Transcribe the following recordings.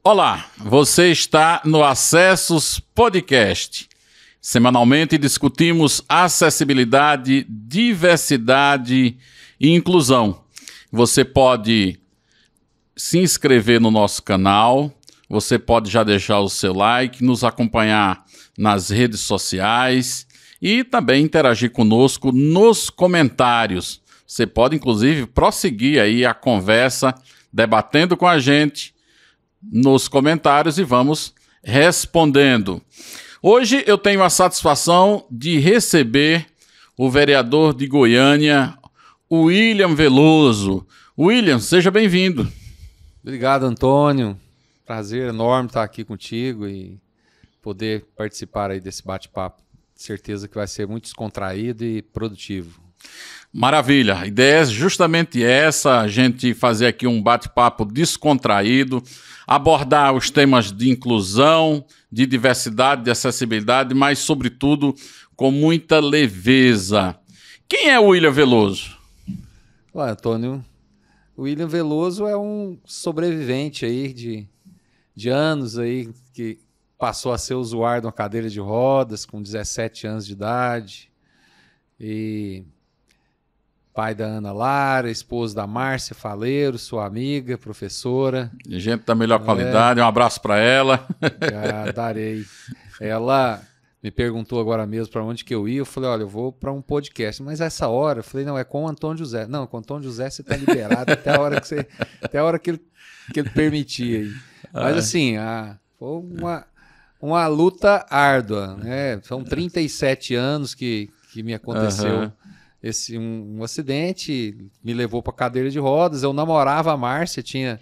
Olá, você está no Acessos Podcast. Semanalmente discutimos acessibilidade, diversidade e inclusão. Você pode se inscrever no nosso canal, você pode já deixar o seu like, nos acompanhar nas redes sociais e também interagir conosco nos comentários. Você pode, inclusive, prosseguir aí a conversa, debatendo com a gente nos comentários e vamos respondendo. Hoje eu tenho a satisfação de receber o vereador de Goiânia, William Veloso. William, seja bem-vindo. Obrigado, Antônio. Prazer enorme estar aqui contigo e poder participar aí desse bate-papo. Certeza que vai ser muito descontraído e produtivo. Maravilha, a ideia é justamente essa, a gente fazer aqui um bate-papo descontraído, abordar os temas de inclusão, de diversidade, de acessibilidade, mas sobretudo com muita leveza. Quem é o William Veloso? Olá, Antônio. O William Veloso é um sobrevivente aí de anos aí que passou a ser usuário de uma cadeira de rodas com 17 anos de idade e pai da Ana Lara, esposo da Márcia Faleiro, sua amiga, professora. Gente da melhor qualidade, um abraço para ela. Já darei. Ela me perguntou agora mesmo para onde que eu ia, eu falei, olha, eu vou para um podcast, mas essa hora, eu falei, não, é com o Antônio José. Não, com o Antônio José você está liberado até a hora que ele permitir aí. Mas assim, foi uma luta árdua, né? São 37 anos que me aconteceu um acidente, me levou para cadeira de rodas. Eu namorava a Márcia, tinha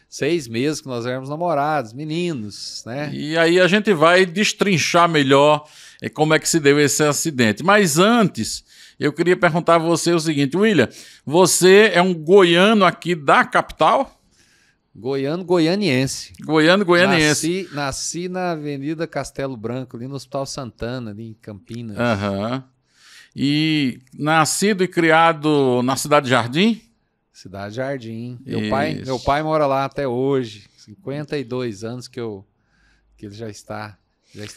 6 meses que nós éramos namorados, meninos, né? E aí a gente vai destrinchar melhor como é que se deu esse acidente. Mas antes, eu queria perguntar a você o seguinte, William, você é um goiano aqui da capital? Goianiense. Goianiense. Nasci na Avenida Castelo Branco, ali no Hospital Santana, ali em Campinas. E nascido e criado na Cidade Jardim? Cidade Jardim. Meu pai mora lá até hoje. 52 anos que ele já está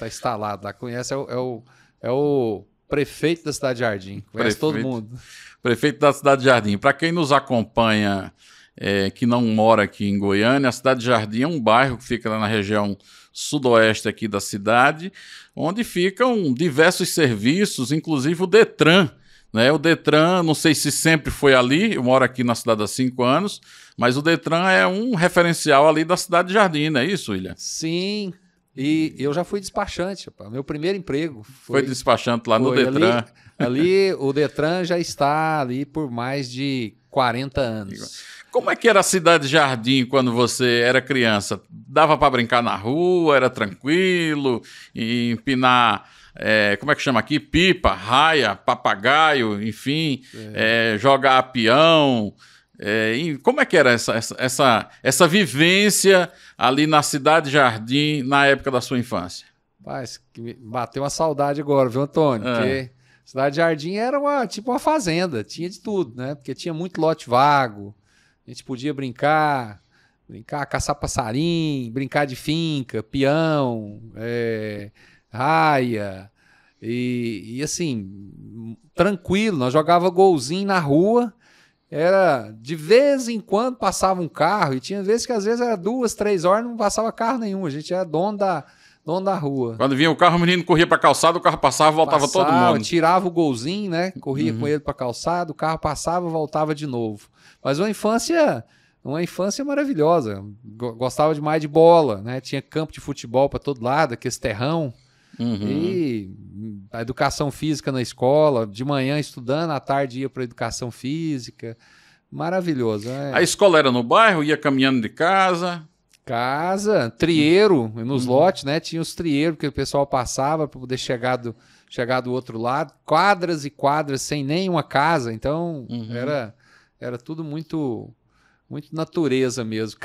instalado lá. Conhece, é o prefeito da Cidade Jardim. Conhece todo mundo. Prefeito da Cidade Jardim. Para quem nos acompanha, que não mora aqui em Goiânia, a Cidade Jardim é um bairro que fica lá na região sudoeste aqui da cidade, onde ficam diversos serviços, inclusive o Detran. Né? O Detran, não sei se sempre foi ali, eu moro aqui na cidade há 5 anos, mas o Detran é um referencial ali da Cidade Jardim, não é isso, William? Sim, e eu já fui despachante, meu primeiro emprego foi despachante lá no Detran. Ali o Detran já está ali por mais de 40 anos. Como é que era a Cidade Jardim quando você era criança? Dava para brincar na rua, era tranquilo, empinar, como é que chama aqui? Pipa, raia, papagaio, enfim, jogar peão. Como é que era essa vivência ali na Cidade Jardim na época da sua infância? Mas bateu uma saudade agora, viu, Antônio? Porque Cidade Jardim era tipo uma fazenda, tinha de tudo, né? Porque tinha muito lote vago. A gente podia brincar, caçar passarinho, brincar de finca, peão, raia, e assim, tranquilo, nós jogava golzinho na rua, de vez em quando passava um carro, e tinha vezes que às vezes era 2, 3 horas não passava carro nenhum, a gente era dono da rua. Quando vinha o carro, o menino corria para a calçada, o carro passava, voltava todo mundo. Tirava o golzinho, né? Corria com ele para a calçada, o carro passava, voltava de novo. Mas uma infância maravilhosa. Gostava demais de bola, né? Tinha campo de futebol para todo lado, aquele terrão. E a educação física na escola, de manhã estudando, à tarde ia para educação física. Maravilhoso. A escola era no bairro, ia caminhando de casa? Trieiro, nos lotes, né? Tinha os trieiros que o pessoal passava para poder chegar do outro lado. Quadras e quadras sem nenhuma casa. Então, era tudo muito, muito natureza mesmo.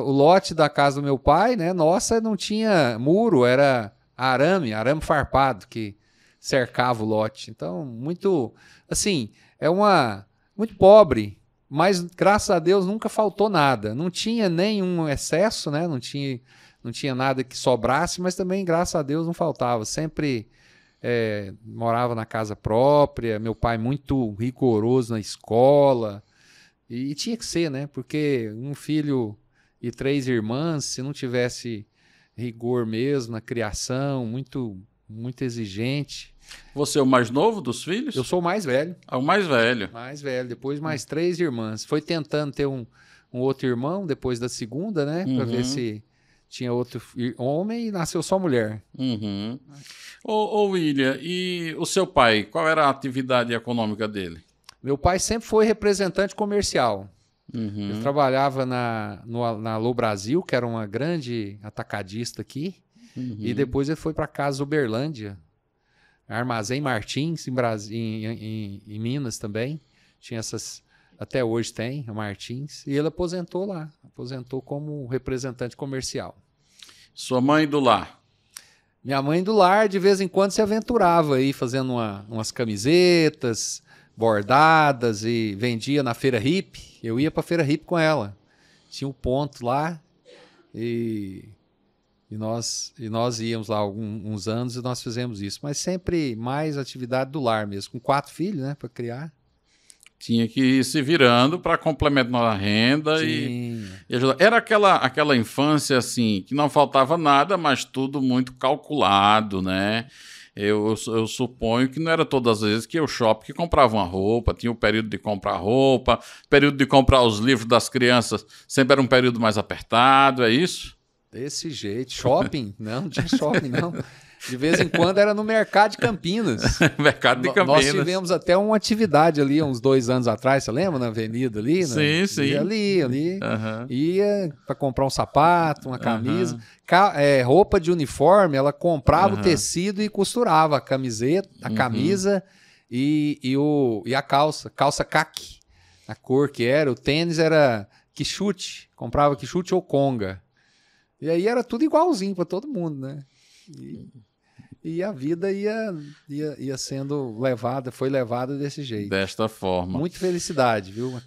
O lote da casa do meu pai, né? Nossa, não tinha muro, era arame farpado que cercava o lote. Então, muito, assim, muito pobre, Mas, graças a Deus, nunca faltou nada. Não tinha nenhum excesso, né? Não tinha nada que sobrasse, mas também, graças a Deus, não faltava. Sempre morava na casa própria, meu pai muito rigoroso na escola. E tinha que ser, né? Porque um filho e 3 irmãs, se não tivesse rigor mesmo na criação, muito exigente. Você é o mais novo dos filhos? Eu sou o mais velho. É o mais velho. Mais velho. Depois mais 3 irmãs. Foi tentando ter um outro irmão depois da segunda, né? Para ver se tinha outro homem e nasceu só mulher. Uhum. Ô William, e o seu pai, qual era a atividade econômica dele? Meu pai sempre foi representante comercial. Uhum. Ele trabalhava na Alô Brasil, que era uma grande atacadista aqui. E depois ele foi para Casa Uberlândia, Armazém Martins, em Minas também. Tinha essas, até hoje tem, a Martins. E ele aposentou lá, aposentou como representante comercial. Sua mãe do lar? Minha mãe do lar, de vez em quando, se aventurava aí, fazendo umas camisetas bordadas e vendia na Feira Hippie. Eu ia para a Feira Hippie com ela. Tinha um ponto lá e nós íamos lá uns anos e nós fizemos isso. Mas sempre mais atividade do lar mesmo, com 4 filhos, né, para criar. Tinha que ir se virando para complementar a renda e ajudar. Era aquela infância assim, que não faltava nada, mas tudo muito calculado, né? Eu suponho que não era todas as vezes que ia ao shopping que comprava uma roupa, tinha o período de comprar roupa, período de comprar os livros das crianças, sempre era um período mais apertado, é isso? Desse jeito. Shopping? Não tinha shopping, não. De vez em quando era no Mercado de Campinas. Mercado de Campinas. Nós tivemos até uma atividade ali, uns 2 anos atrás, você lembra? Na avenida ali? Sim, sim. Ia ali. Uhum. Ia para comprar um sapato, uma camisa. Roupa de uniforme, ela comprava o tecido e costurava a camiseta, a camisa e a calça caqui. A cor que era. O tênis era quichute. Comprava quichute ou conga. E aí era tudo igualzinho para todo mundo, né? E a vida ia sendo levada, foi levada desse jeito. Desta forma. Muita felicidade, viu? A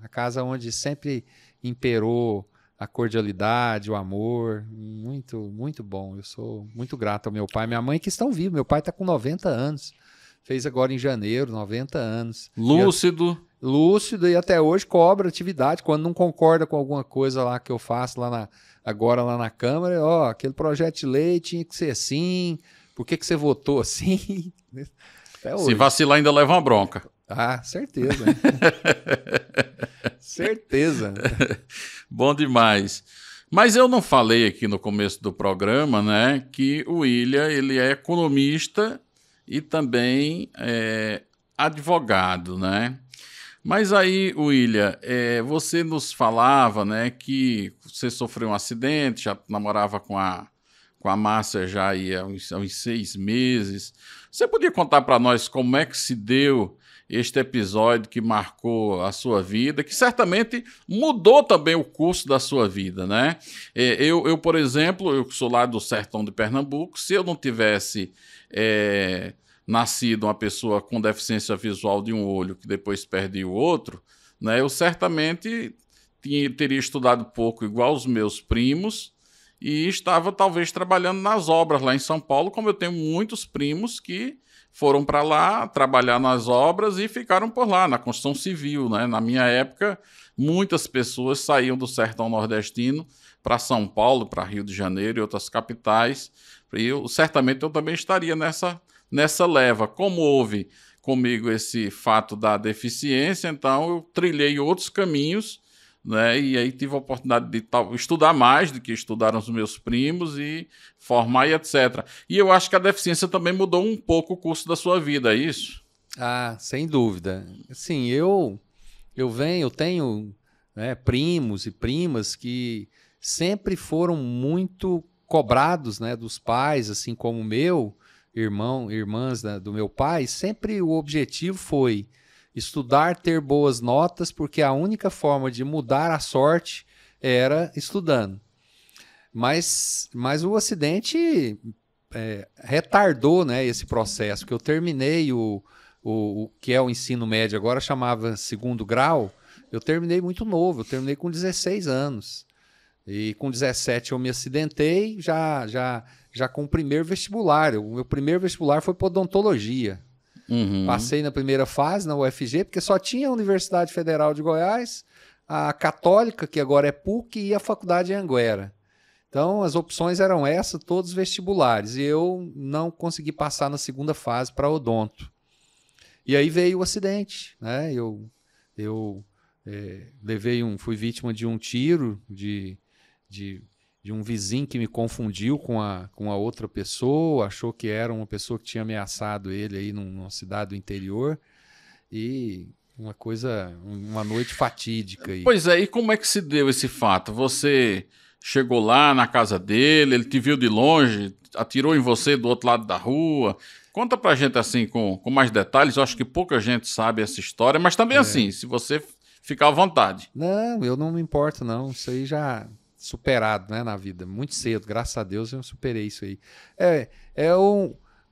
casa onde sempre imperou a cordialidade, o amor. Muito, muito bom. Eu sou muito grato ao meu pai e minha mãe que estão vivos. Meu pai está com 90 anos. Fez agora em janeiro, 90 anos. Lúcido. Lúcido e até hoje cobra atividade. Quando não concorda com alguma coisa lá que eu faço agora lá na Câmara, aquele projeto de lei tinha que ser assim, por que você votou assim? Até hoje. Se vacilar ainda leva uma bronca. Ah, certeza. Certeza. Bom demais. Mas eu não falei aqui no começo do programa, né, que o William, ele é economista e também advogado, né? Mas aí, William, você nos falava, né, que você sofreu um acidente, já namorava com a Márcia já há uns 6 meses. Você podia contar para nós como é que se deu este episódio que marcou a sua vida, que certamente mudou também o curso da sua vida, né? Eu, por exemplo, eu sou lá do sertão de Pernambuco, se eu não tivesse nascido uma pessoa com deficiência visual de um olho que depois perde o outro, né, eu certamente teria estudado pouco igual os meus primos e estava talvez trabalhando nas obras lá em São Paulo, como eu tenho muitos primos que foram para lá trabalhar nas obras e ficaram por lá, na construção civil, né? Na minha época, muitas pessoas saíam do sertão nordestino para São Paulo, para Rio de Janeiro e outras capitais, e certamente eu também estaria nessa leva. Como houve comigo esse fato da deficiência, então eu trilhei outros caminhos, né? E aí tive a oportunidade de estudar mais do que estudaram os meus primos e formar e etc. E eu acho que a deficiência também mudou um pouco o curso da sua vida, é isso? Ah, sem dúvida. Assim, eu tenho, né, primos e primas que sempre foram muito cobrados, né, dos pais, assim como o meu irmãs do meu pai, sempre o objetivo foi estudar, ter boas notas, porque a única forma de mudar a sorte era estudando. Mas o acidente retardou, né, esse processo, porque eu terminei o que é o ensino médio agora, chamava 2º grau, eu terminei muito novo, eu terminei com 16 anos. E com 17 eu me acidentei, já com o primeiro vestibular. O meu primeiro vestibular foi para odontologia. Passei na primeira fase, na UFG, porque só tinha a Universidade Federal de Goiás, a Católica, que agora é PUC, e a Faculdade de Anguera. Então, as opções eram essas, todos vestibulares. E eu não consegui passar na segunda fase para odonto. E aí veio o acidente, né? Eu fui vítima de um tiro de um vizinho que me confundiu com a outra pessoa, achou que era uma pessoa que tinha ameaçado ele aí numa cidade do interior. E uma noite fatídica. Pois é, e como é que se deu esse fato? Você chegou lá na casa dele, ele te viu de longe, atirou em você do outro lado da rua. Conta pra gente assim, com mais detalhes. Eu acho que pouca gente sabe essa história, mas também assim, se você ficar à vontade. Não, eu não me importo não, isso aí já superado, né, na vida, muito cedo, graças a Deus eu superei isso aí.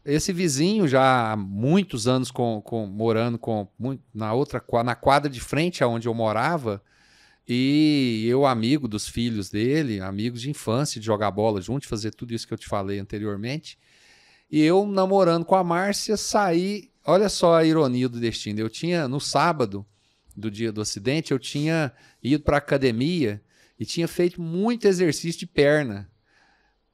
Esse vizinho já há muitos anos morando na quadra de frente aonde eu morava, e eu amigo dos filhos dele, amigos de infância, de jogar bola junto, de fazer tudo isso que eu te falei anteriormente, e eu namorando com a Márcia saí, olha só a ironia do destino, eu tinha no sábado do dia do acidente, eu tinha ido para a academia e tinha feito muito exercício de perna,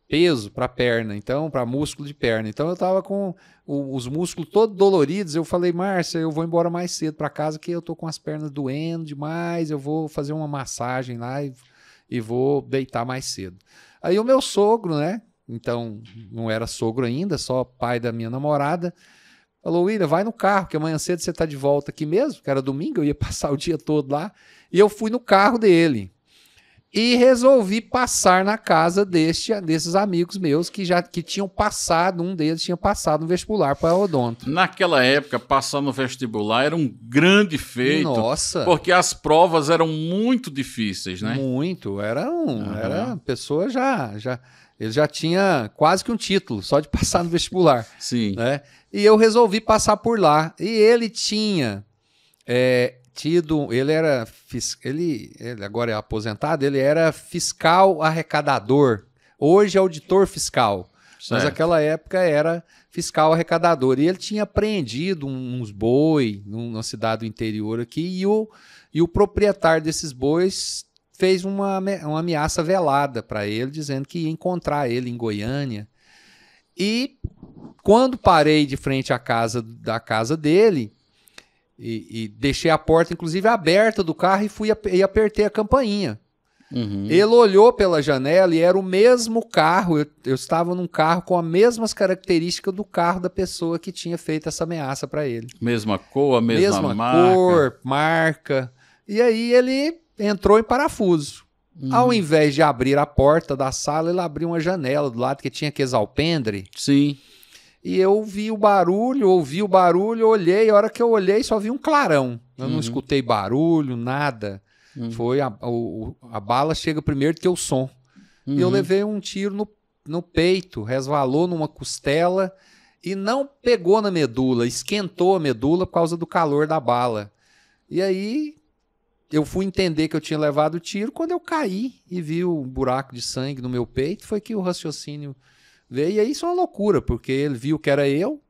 peso para perna, então, para músculo de perna. Então eu estava com os músculos todos doloridos. Eu falei, Márcia, eu vou embora mais cedo para casa que eu tô com as pernas doendo demais. Eu vou fazer uma massagem lá e vou deitar mais cedo. Aí o meu sogro, né? Então não era sogro ainda, só pai da minha namorada. Falou, William, vai no carro, que amanhã cedo você tá de volta aqui mesmo, que era domingo, eu ia passar o dia todo lá. E eu fui no carro dele. E resolvi passar na casa desses amigos meus que tinham passado, um deles tinha passado no vestibular para odonto. Naquela época, passar no vestibular era um grande feito. Nossa! Porque as provas eram muito difíceis, né? Muito. A pessoa ele já tinha quase que um título só de passar no vestibular. Sim. Né? E eu resolvi passar por lá. E ele tinha... ele agora é aposentado, ele era fiscal arrecadador, hoje é auditor fiscal, mas naquela época era fiscal arrecadador, e ele tinha apreendido uns boi numa cidade do interior aqui, e o proprietário desses bois fez uma ameaça velada para ele, dizendo que ia encontrar ele em Goiânia. E quando parei de frente à da casa dele, e deixei a porta, inclusive, aberta do carro e apertei a campainha. Ele olhou pela janela e era o mesmo carro. Eu estava num carro com as mesmas características do carro da pessoa que tinha feito essa ameaça para ele. Mesma cor, a mesma marca. Cor, marca. E aí ele entrou em parafuso. Ao invés de abrir a porta da sala, ele abriu uma janela do lado que tinha aqueles alpendre. Sim. E eu ouvi o barulho, olhei, a hora que eu olhei só vi um clarão. Eu não escutei barulho, nada. Foi a bala chega primeiro que o som. E eu levei um tiro no peito, resvalou numa costela e não pegou na medula, esquentou a medula por causa do calor da bala. E aí eu fui entender que eu tinha levado o tiro quando eu caí e vi o buraco de sangue no meu peito, foi que o raciocínio veio. E aí isso é uma loucura, porque ele viu que era eu,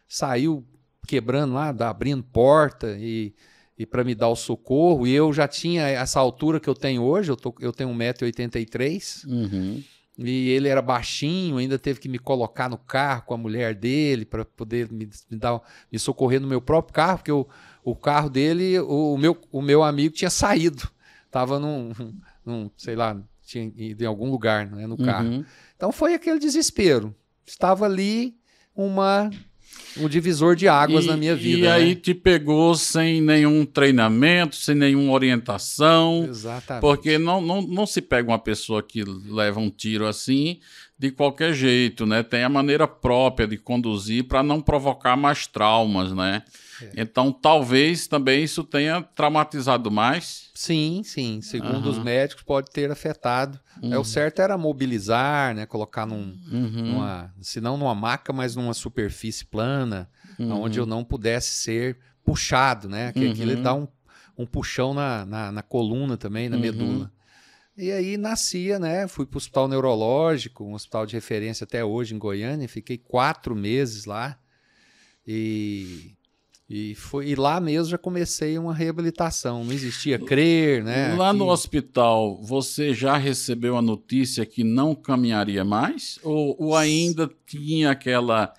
saiu quebrando lá, abrindo porta e para me dar o socorro. E eu já tinha essa altura que eu tenho hoje, eu tenho 1,83 m. E ele era baixinho, ainda teve que me colocar no carro com a mulher dele para poder me socorrer no meu próprio carro, porque o carro dele, o meu amigo tinha saído. Estava sei lá, tinha ido em algum lugar, né, no carro. Então foi aquele desespero. Estava ali um divisor de águas na minha vida. E aí te pegou sem nenhum treinamento, sem nenhuma orientação. Exatamente. Porque não se pega uma pessoa que leva um tiro assim de qualquer jeito, né? Tem a maneira própria de conduzir para não provocar mais traumas, né? Então talvez também isso tenha traumatizado mais. Sim. Segundo os médicos, pode ter afetado. O certo era mobilizar, né? Colocar se não numa maca, mas numa superfície plana, onde eu não pudesse ser puxado, né? Que aquilo dá um puxão na coluna também, na medula. E aí nascia, né? Fui para o hospital neurológico, um hospital de referência até hoje em Goiânia, fiquei 4 meses lá. E lá mesmo já comecei uma reabilitação. Não existia CRER, né? Lá no hospital, você já recebeu a notícia que não caminharia mais? Ou ainda tinha aquela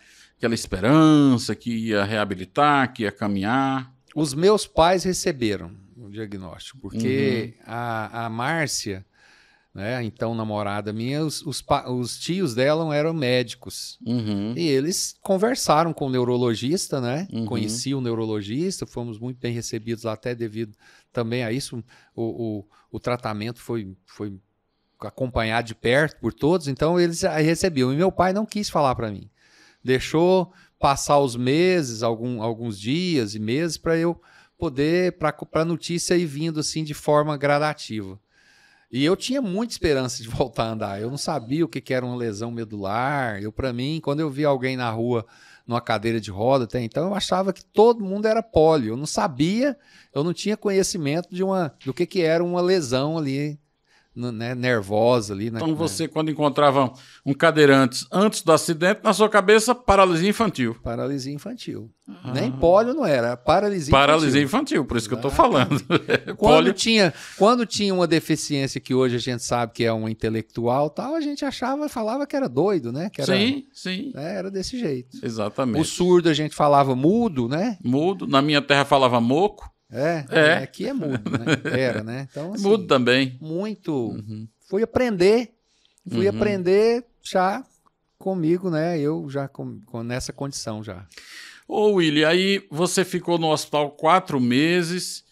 esperança que ia reabilitar, que ia caminhar? Os meus pais receberam o diagnóstico, porque a Márcia, né, então namorada minha, os tios dela eram médicos. E eles conversaram com o neurologista, né? Conheci o neurologista, fomos muito bem recebidos lá, até devido também a isso. O tratamento foi acompanhado de perto por todos, então eles recebiam. E meu pai não quis falar para mim. Deixou passar os meses, alguns dias e meses, para eu poder, para a notícia ir vindo assim de forma gradativa. E eu tinha muita esperança de voltar a andar. Eu não sabia o que era uma lesão medular. Para mim, quando eu via alguém na rua numa cadeira de roda, até então, eu achava que todo mundo era pólio. Eu não sabia, eu não tinha conhecimento do que era uma lesão ali, né, nervosa ali. Então você, quando encontrava um cadeirante antes do acidente, na sua cabeça, paralisia infantil. Paralisia infantil. Nem pólio não era, paralisia infantil, por isso que eu estou falando. Quando tinha uma deficiência que hoje a gente sabe que é uma intelectual, tal, a gente falava que era doido, né? Que era, sim. Era desse jeito. Exatamente. O surdo a gente falava mudo, né? Mudo. Na minha terra falava moco. Aqui é mudo, né? Era, né? Então, assim, mudo também. Muito. Fui aprender já comigo, né? Eu já nessa condição já. Ô, Willy, aí você ficou no hospital 4 meses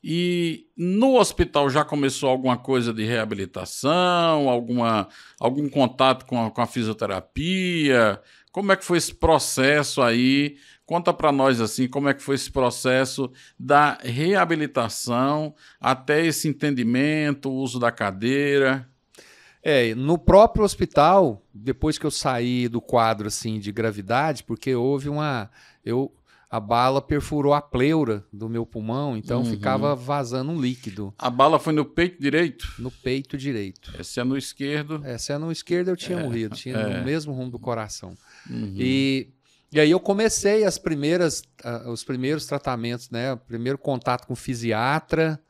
e no hospital já começou alguma coisa de reabilitação, algum contato com a fisioterapia? Como é que foi esse processo aí? Conta para nós assim, como é que foi esse processo da reabilitação até esse entendimento, o uso da cadeira? No próprio hospital, depois que eu saí do quadro assim de gravidade, porque houve a bala perfurou a pleura do meu pulmão, então ficava vazando um líquido. A bala foi no peito direito? No peito direito. Essa é no esquerdo? Essa é no esquerdo, eu tinha morrido, tinha no mesmo rumo do coração. E aí eu comecei os primeiros tratamentos, né? O primeiro contato com o fisiatra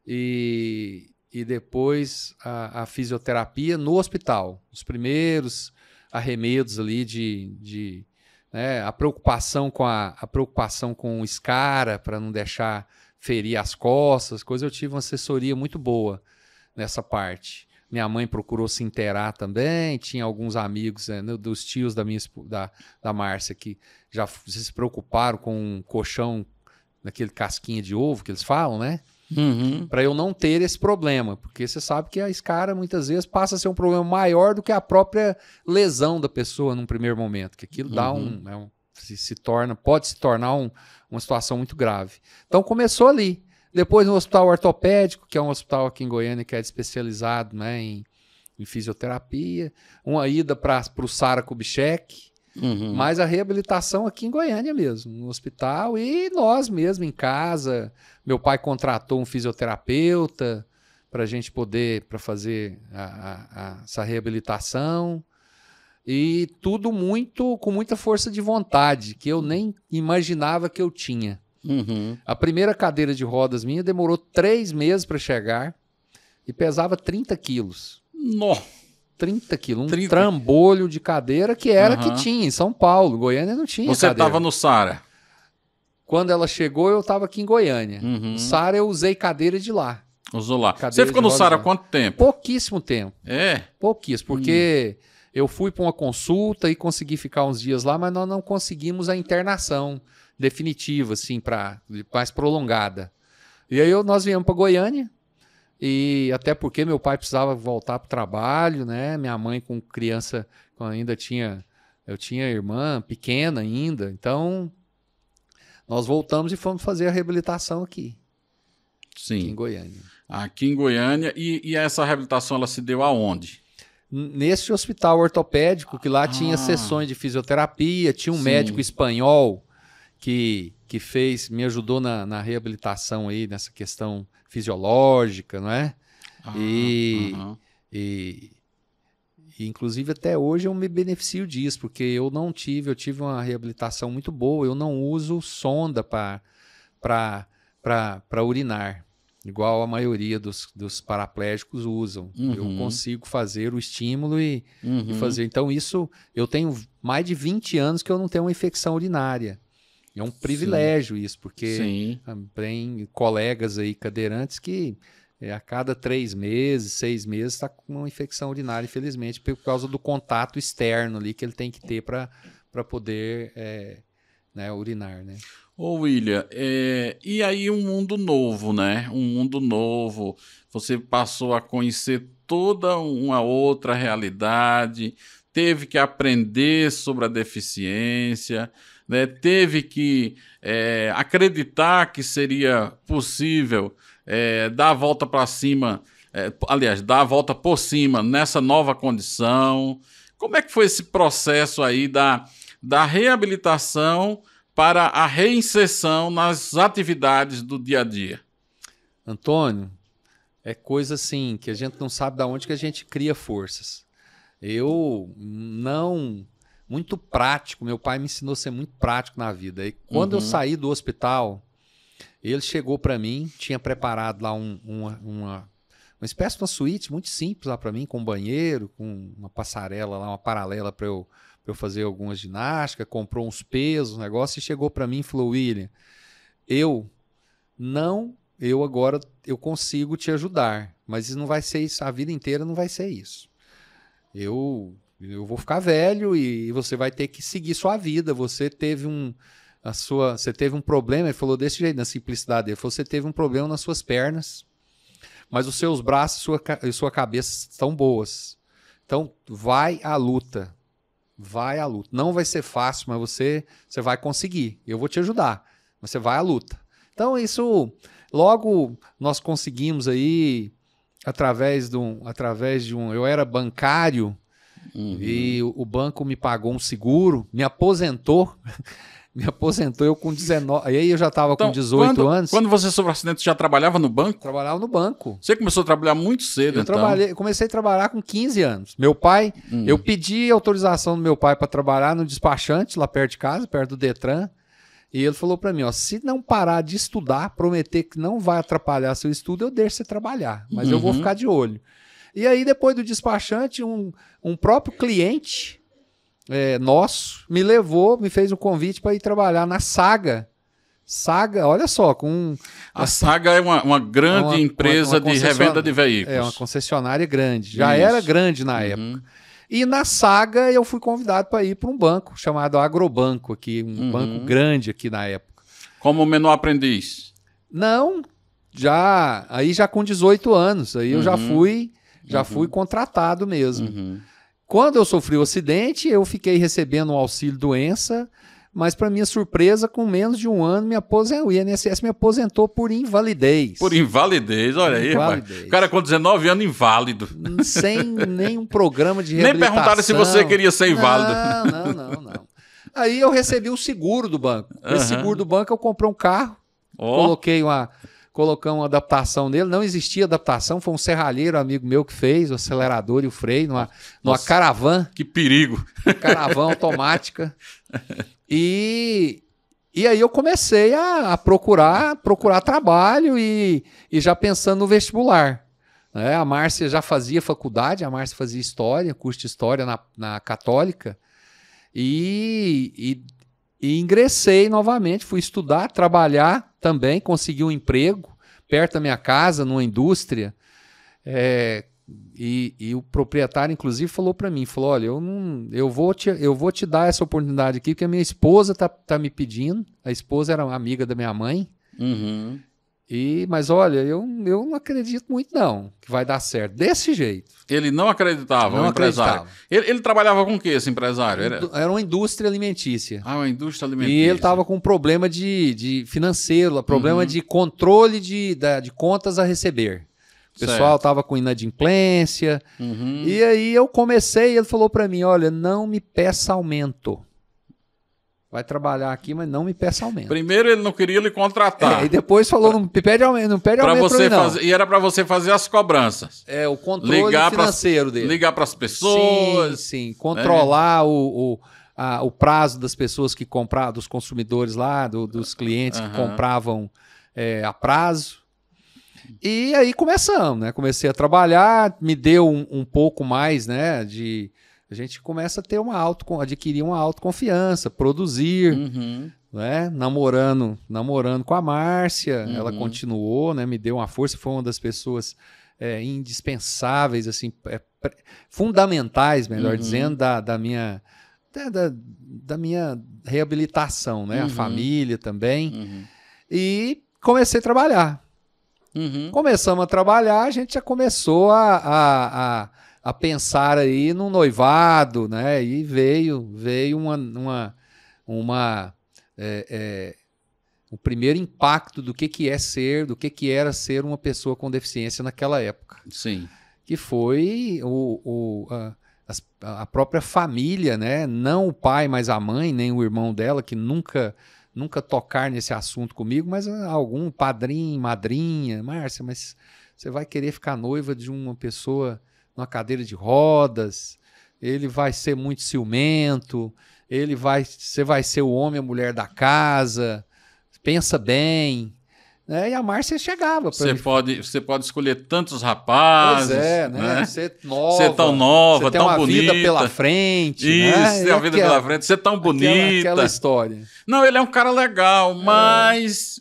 e depois a fisioterapia no hospital. Os primeiros arremedos ali né, a preocupação com o escara para não deixar ferir as costas, eu tive uma assessoria muito boa nessa parte. Minha mãe procurou se inteirar também, tinha alguns amigos dos tios da Márcia que já se preocuparam com um colchão daquele casquinha de ovo que eles falam, né? Para eu não ter esse problema, porque você sabe que a escara muitas vezes passa a ser um problema maior do que a própria lesão da pessoa num primeiro momento, que aquilo dá pode se tornar uma situação muito grave. Então começou ali. Depois no hospital ortopédico, que é um hospital aqui em Goiânia que é especializado, né, em fisioterapia, uma ida para o Sara Kubitschek, mas a reabilitação aqui em Goiânia mesmo, no hospital e nós mesmo em casa. Meu pai contratou um fisioterapeuta para a gente para fazer essa reabilitação e tudo com muita força de vontade, que eu nem imaginava que eu tinha. A primeira cadeira de rodas minha demorou 3 meses para chegar e pesava 30 quilos. Nossa! 30 quilos. Um trambolho de cadeira que tinha em São Paulo. Goiânia não tinha Você estava no Sara? Quando ela chegou, eu estava aqui em Goiânia. No Sara eu usei cadeira de lá. Usou lá. Você ficou no Sara há quanto tempo? Pouquíssimo tempo. Pouquíssimo, porque eu fui para uma consulta e consegui ficar uns dias lá, mas nós não conseguimos a internação definitiva, assim, mais prolongada. E aí nós viemos para Goiânia, e até porque meu pai precisava voltar para o trabalho, né? Minha mãe com criança, eu tinha irmã pequena ainda, então nós voltamos e fomos fazer a reabilitação aqui. Sim. Aqui em Goiânia. Aqui em Goiânia, e essa reabilitação ela se deu aonde? Nesse hospital ortopédico, que lá tinha sessões de fisioterapia, tinha um médico espanhol me ajudou na reabilitação aí, nessa questão fisiológica, não é? E inclusive até hoje eu me beneficio disso, porque eu tive uma reabilitação muito boa, eu não uso sonda para urinar, igual a maioria dos paraplégicos usam. Eu consigo fazer o estímulo e fazer. Então isso, eu tenho mais de 20 anos que eu não tenho uma infecção urinária. É um privilégio isso, porque tem colegas aí cadeirantes que a cada 3 meses, 6 meses está com uma infecção urinária, infelizmente, por causa do contato externo ali que ele tem que ter para poder urinar, né? Ô, William, e aí um mundo novo, né? Um mundo novo, você passou a conhecer toda uma outra realidade, teve que aprender sobre a deficiência, né? Teve que acreditar que seria possível dar a volta para cima, dar a volta por cima nessa nova condição. Como é que foi esse processo aí da reabilitação para a reinserção nas atividades do dia a dia? Antônio, é coisa assim que a gente não sabe de onde que a gente cria forças. Muito prático, meu pai me ensinou a ser muito prático na vida. E quando eu saí do hospital, ele chegou para mim, tinha preparado lá uma espécie de uma suíte muito simples lá para mim, com um banheiro, com uma passarela lá, uma paralela para eu fazer algumas ginásticas, comprou uns pesos, um negócio, e chegou para mim e falou: William, agora eu consigo te ajudar, mas isso não vai ser isso, a vida inteira não vai ser isso. Eu vou ficar velho e você vai ter que seguir sua vida. Você teve um problema, ele falou desse jeito, na simplicidade dele, você teve um problema nas suas pernas, mas os seus braços e sua cabeça estão boas. Então, vai à luta. Vai à luta. Não vai ser fácil, mas você vai conseguir. Eu vou te ajudar, mas você vai à luta. Então, isso, logo nós conseguimos aí, através de um... Eu era bancário, e o banco me pagou um seguro, me aposentou eu com 19... Aí eu já estava com 18 anos. Quando você sofreu um acidente, você já trabalhava no banco? Trabalhava no banco. Você começou a trabalhar muito cedo, Eu comecei a trabalhar com 15 anos. Meu pai, eu pedi autorização do meu pai para trabalhar no despachante, lá perto de casa, perto do Detran, e ele falou para mim, se não parar de estudar, prometer que não vai atrapalhar seu estudo, eu deixo você trabalhar, mas eu vou ficar de olho. E aí, depois do despachante, um próprio cliente nosso me fez um convite para ir trabalhar na Saga. Saga, olha só, A Saga é uma grande empresa de revenda de veículos. É uma concessionária grande. Já era grande na época. E na Saga eu fui convidado para ir para um banco chamado Agrobanco, aqui, um banco grande aqui na época. Como menor aprendiz? Não, já com 18 anos. Aí eu já fui contratado mesmo. Quando eu sofri o acidente, eu fiquei recebendo um auxílio-doença, mas, para minha surpresa, com menos de um ano, o INSS me aposentou por invalidez. Por invalidez, olha aí, rapaz. O cara com 19 anos, inválido. Sem nenhum programa de reabilitação. Nem perguntaram se você queria ser inválido. Não. Aí eu recebi o seguro do banco. Esse seguro do banco, eu comprei um carro, colocamos uma adaptação nele, não existia adaptação, foi um serralheiro amigo meu que fez o acelerador e o freio numa Caravan. Que perigo! Caravan automática. E aí eu comecei a procurar trabalho e já pensando no vestibular. A Márcia já fazia faculdade, a Márcia fazia história, curso de história na Católica, e ingressei novamente, fui estudar, trabalhar também, consegui um emprego perto da minha casa, numa indústria, e o proprietário, inclusive, falou para mim, olha, eu vou te dar essa oportunidade aqui, porque a minha esposa tá me pedindo, a esposa era uma amiga da minha mãe, mas olha, eu não acredito muito não, que vai dar certo, desse jeito. Ele não acreditava, o empresário. Ele trabalhava com o que, esse empresário? Era uma indústria alimentícia. Uma indústria alimentícia. E ele estava com um problema de financeiro, problema de controle de contas a receber. O pessoal estava com inadimplência. E aí eu comecei, ele falou para mim, olha, não me peça aumento. vai trabalhar aqui, mas não me peça aumento. Primeiro ele não queria lhe contratar. E depois falou, não pede aumento, não pede aumento pra mim, não. E era para você fazer as cobranças. O controle financeiro dele. Ligar para as pessoas. Sim. Controlar o prazo das pessoas que compravam, dos consumidores lá, dos clientes que compravam a prazo. E aí começamos, né? Comecei a trabalhar, me deu um pouco mais, né? A gente começa a ter adquirir uma autoconfiança, produzir, né? Namorando com a Márcia, ela continuou, né? Me deu uma força, foi uma das pessoas indispensáveis, assim, fundamentais, melhor dizendo, da minha reabilitação, né? A família também. E comecei a trabalhar. Começamos a trabalhar, a gente já começou a pensar aí no noivado, né? E veio o primeiro impacto do que era ser uma pessoa com deficiência naquela época. Sim. Que foi a própria família, né? Não o pai, mas a mãe, nem o irmão dela, que nunca tocar nesse assunto comigo, mas algum padrinho, madrinha, Márcia, mas você vai querer ficar noiva de uma pessoa numa cadeira de rodas, ele vai ser muito ciumento, você vai ser o homem e a mulher da casa, pensa bem. Né? E a Márcia chegava para mim. Você pode escolher tantos rapazes. Pois é, né? Ser nova. Ser tão nova, tão bonita. Você tem uma vida pela frente. Isso, né? ter a vida pela frente. Ser tão bonita. Aquela história. Não, ele é um cara legal, mas...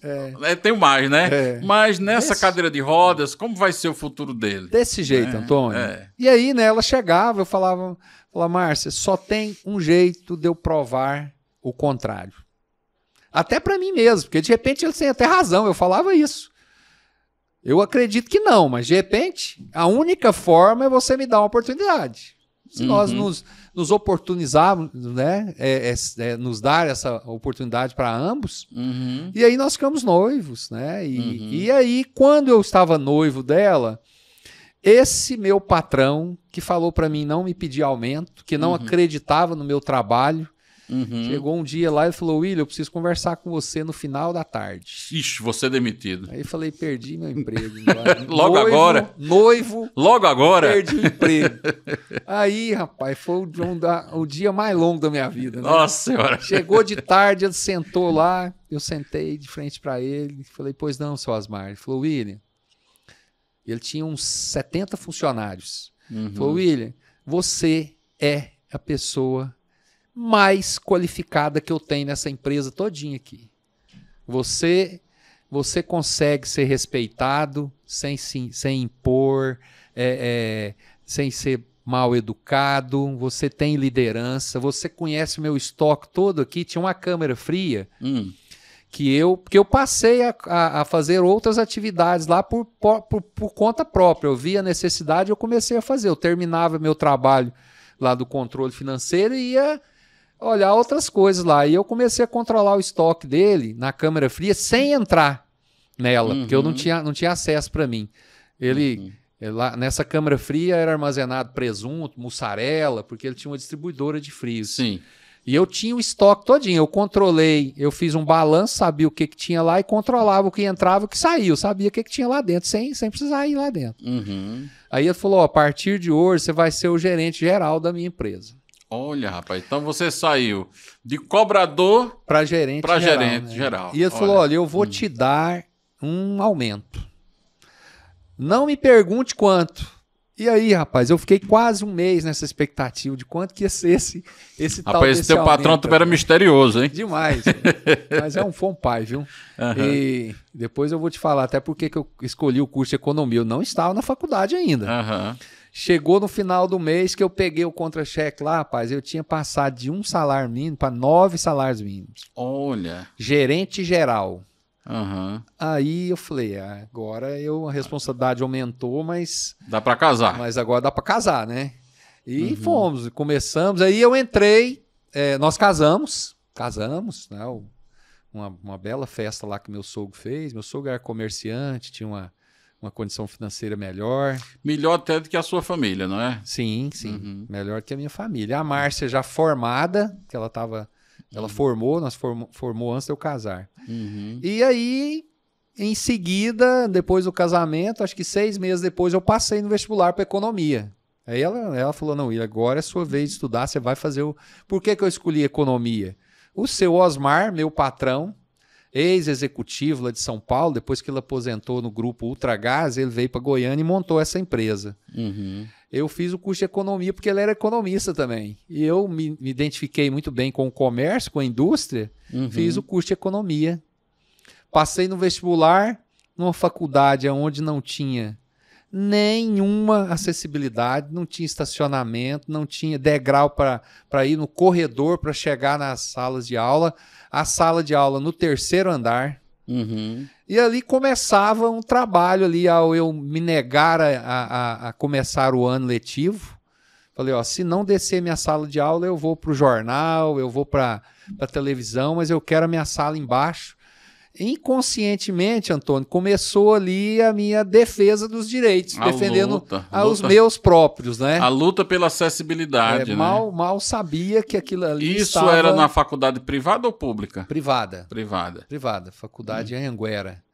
tem mais, né? Mas nessa cadeira de rodas, como vai ser o futuro dele? Desse jeito, Antônio. E aí, né, ela chegava, eu falava, Márcia, só tem um jeito de eu provar o contrário. Até para mim mesmo, porque de repente eles têm até razão, eu falava isso. Eu acredito que não, mas de repente a única forma é você me dar uma oportunidade. Se nós nos oportunizarmos, né, nos dar essa oportunidade para ambos, e aí nós ficamos noivos. Né? E aí, quando eu estava noivo dela, esse meu patrão, que falou para mim não me pedir aumento, que não acreditava no meu trabalho, chegou um dia lá e falou, William, eu preciso conversar com você no final da tarde. Ixi, você é demitido. Aí eu falei, perdi meu emprego. Logo agora? Noivo. Logo agora? Perdi o emprego. Aí, rapaz, foi o dia mais longo da minha vida. Né? Nossa Senhora. Chegou de tarde, ele sentou lá, eu sentei de frente para ele, falei, pois não, seu Asmar. Ele falou, William, ele tinha uns 70 funcionários. Ele falou, William, você é a pessoa mais qualificada que eu tenho nessa empresa todinha aqui. Você consegue ser respeitado sem impor, sem ser mal educado, você tem liderança, você conhece o meu estoque todo aqui, tinha uma câmera fria que eu passei a fazer outras atividades lá por conta própria. Eu vi a necessidade, eu comecei a fazer. Eu terminava meu trabalho lá do controle financeiro e ia olhar outras coisas lá. E eu comecei a controlar o estoque dele na câmera fria sem entrar nela, porque eu não tinha acesso para mim. Lá, nessa câmara fria era armazenado presunto, mussarela, porque ele tinha uma distribuidora de frios. Sim. E eu tinha o estoque todinho. Eu controlei, eu fiz um balanço, sabia o que tinha lá e controlava o que entrava e o que saía. Eu sabia o que tinha lá dentro, sem precisar ir lá dentro. Aí ele falou, a partir de hoje você vai ser o gerente geral da minha empresa. Olha, rapaz, então você saiu de cobrador para gerente geral. E ele falou, olha, eu vou te dar um aumento. Não me pergunte quanto. E aí, rapaz, eu fiquei quase um mês nessa expectativa de quanto que ia ser esse tal rapaz, esse teu patrão também era misterioso, hein? Demais. Mas foi um pai, viu? E depois eu vou te falar até porque que eu escolhi o curso de economia. Eu não estava na faculdade ainda. Chegou no final do mês que eu peguei o contra-cheque lá, rapaz, eu tinha passado de 1 salário mínimo para 9 salários mínimos. Olha. Gerente geral. Aí eu falei, agora a responsabilidade aumentou, mas... Dá para casar. Mas agora dá para casar, né? E começamos. Aí eu entrei, nós casamos, né? Uma bela festa lá que meu sogro fez. Meu sogro era comerciante, tinha uma condição financeira melhor. Melhor até do que a sua família, não é? Sim. Melhor que a minha família. A Márcia já formada, que ela Ela formou antes de eu casar. E aí, em seguida, depois do casamento, acho que 6 meses depois, eu passei no vestibular para economia. Aí ela falou, não, William, agora é sua vez de estudar, você vai fazer o... Por que eu escolhi economia? O seu Osmar, meu patrão, ex-executivo lá de São Paulo, depois que ele aposentou no grupo Ultragás, ele veio para Goiânia e montou essa empresa. Eu fiz o curso de economia porque ele era economista também. E eu me identifiquei muito bem com o comércio, com a indústria, fiz o curso de economia. Passei no vestibular, numa faculdade onde não tinha nenhuma acessibilidade, não tinha estacionamento, não tinha degrau para ir no corredor para chegar nas salas de aula. A sala de aula no 3º andar. E ali começava um trabalho ali ao eu me negar a começar o ano letivo. Falei, ó, se não descer minha sala de aula, eu vou para o jornal, eu vou para a televisão, mas eu quero a minha sala embaixo. Inconscientemente, Antônio, começou ali a minha defesa dos direitos, defendendo os meus próprios, né? A luta pela acessibilidade, né? Mal sabia que aquilo ali Isso era na faculdade privada ou pública? Privada. Faculdade Anhanguera.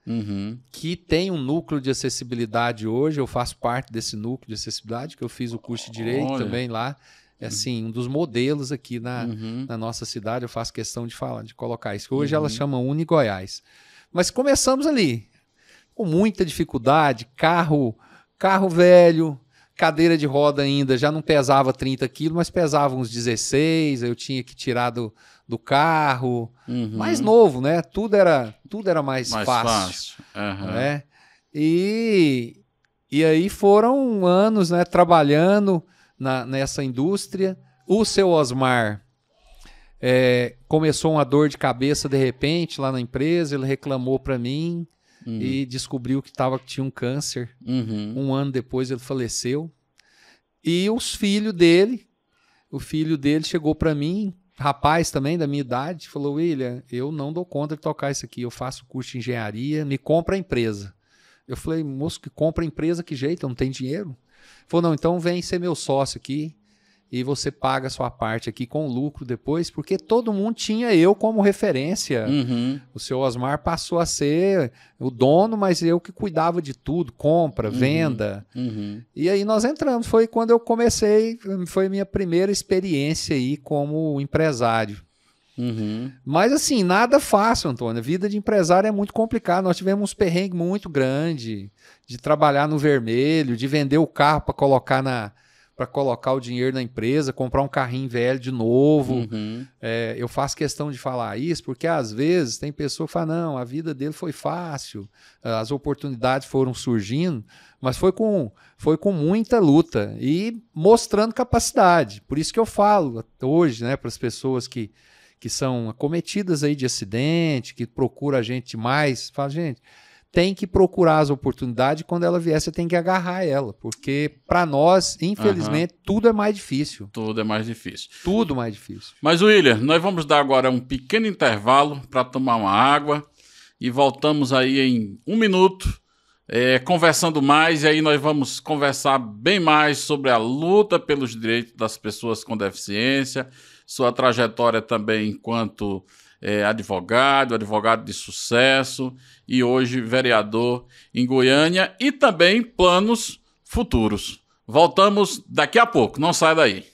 Que tem um núcleo de acessibilidade hoje, eu faço parte desse núcleo de acessibilidade, que eu fiz o curso de Direito também lá. É assim, um dos modelos aqui na nossa cidade, eu faço questão de colocar isso. Hoje ela chama Uni Goiás. Mas começamos ali, com muita dificuldade, carro velho, cadeira de roda ainda, já não pesava 30 quilos, mas pesava uns 16, eu tinha que tirar do carro. Mais novo, né? Tudo era mais fácil. Né? E aí foram anos, né, trabalhando nessa indústria. O seu Osmar começou uma dor de cabeça de repente lá na empresa, ele reclamou para mim e descobriu que tinha um câncer. 1 ano depois ele faleceu. E o filho dele chegou para mim, rapaz também da minha idade, falou, William, eu não dou conta de tocar isso aqui, eu faço curso de engenharia, me compra a empresa. Eu falei, moço, que compra a empresa, que jeito, eu não tenho dinheiro. Falou, não, então vem ser meu sócio aqui e você paga a sua parte aqui com lucro depois, porque todo mundo tinha eu como referência. O seu Osmar passou a ser o dono, mas eu que cuidava de tudo, compra, venda. E aí nós entramos, foi quando eu comecei, foi minha primeira experiência aí como empresário. Mas assim, nada fácil, Antônio. A vida de empresário é muito complicada. Nós tivemos uns perrengues muito grandes de trabalhar no vermelho, de vender o carro para colocar o dinheiro na empresa, comprar um carrinho velho de novo. Eu faço questão de falar isso porque às vezes tem pessoa que fala, não, a vida dele foi fácil, as oportunidades foram surgindo, mas foi com muita luta e mostrando capacidade. Por isso que eu falo hoje, né, para as pessoas que são acometidas aí de acidente, que procuram a gente mais, fala, gente, tem que procurar as oportunidades, quando ela vier, você tem que agarrar ela, porque para nós, infelizmente, tudo é mais difícil. Tudo é mais difícil. Tudo mais difícil. Mas, William, nós vamos dar agora um pequeno intervalo para tomar uma água e voltamos aí em 1 minuto, conversando mais, e aí nós vamos conversar bem mais sobre a luta pelos direitos das pessoas com deficiência, sua trajetória também enquanto advogado de sucesso e hoje vereador em Goiânia e também planos futuros. Voltamos daqui a pouco, não sai daí.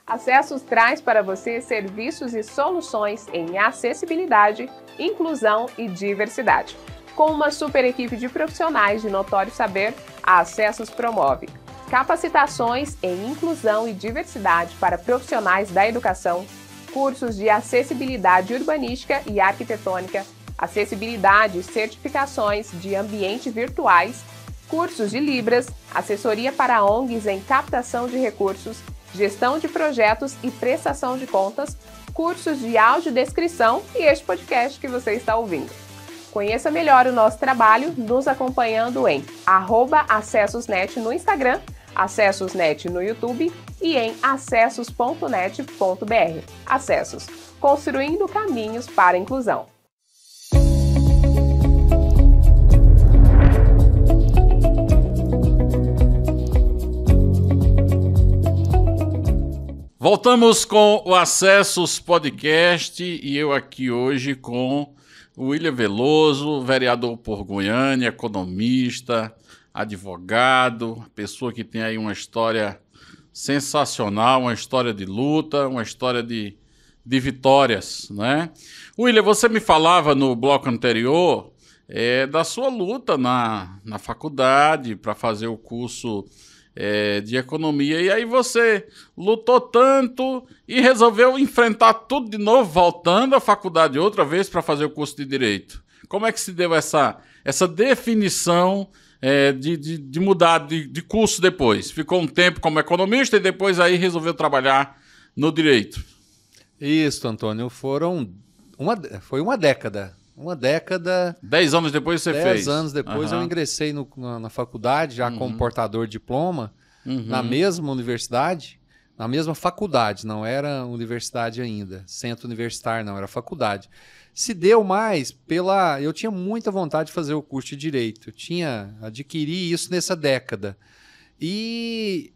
Acessos traz para você serviços e soluções em acessibilidade, inclusão e diversidade. Com uma super equipe de profissionais de notório saber, a Acessos promove capacitações em inclusão e diversidade para profissionais da educação, cursos de acessibilidade urbanística e arquitetônica, acessibilidade e certificações de ambiente virtuais, cursos de Libras, assessoria para ONGs em captação de recursos, gestão de projetos e prestação de contas, cursos de audiodescrição e este podcast que você está ouvindo. Conheça melhor o nosso trabalho nos acompanhando em @acessosnet no Instagram, acessosnet no YouTube e em acessos.net.br. Acessos, construindo caminhos para a inclusão. Voltamos com o Acessos Podcast e eu aqui hoje com o William Veloso, vereador por Goiânia, economista, advogado, pessoa que tem aí uma história sensacional, uma história de luta, uma história de vitórias, né? William, você me falava no bloco anterior da sua luta na faculdade para fazer o curso de economia, e aí você lutou tanto e resolveu enfrentar tudo de novo, voltando à faculdade outra vez para fazer o curso de Direito. Como é que se deu essa definição de mudar de curso depois? Ficou um tempo como economista e depois aí resolveu trabalhar no Direito. Isso, Antônio, foi uma década. 10 anos depois você fez? 10 anos depois eu ingressei na faculdade, já como portador de diploma, na mesma universidade, na mesma faculdade, não era universidade ainda, centro universitário não, era faculdade. Se deu mais eu tinha muita vontade de fazer o curso de Direito, adquiri isso nessa década. E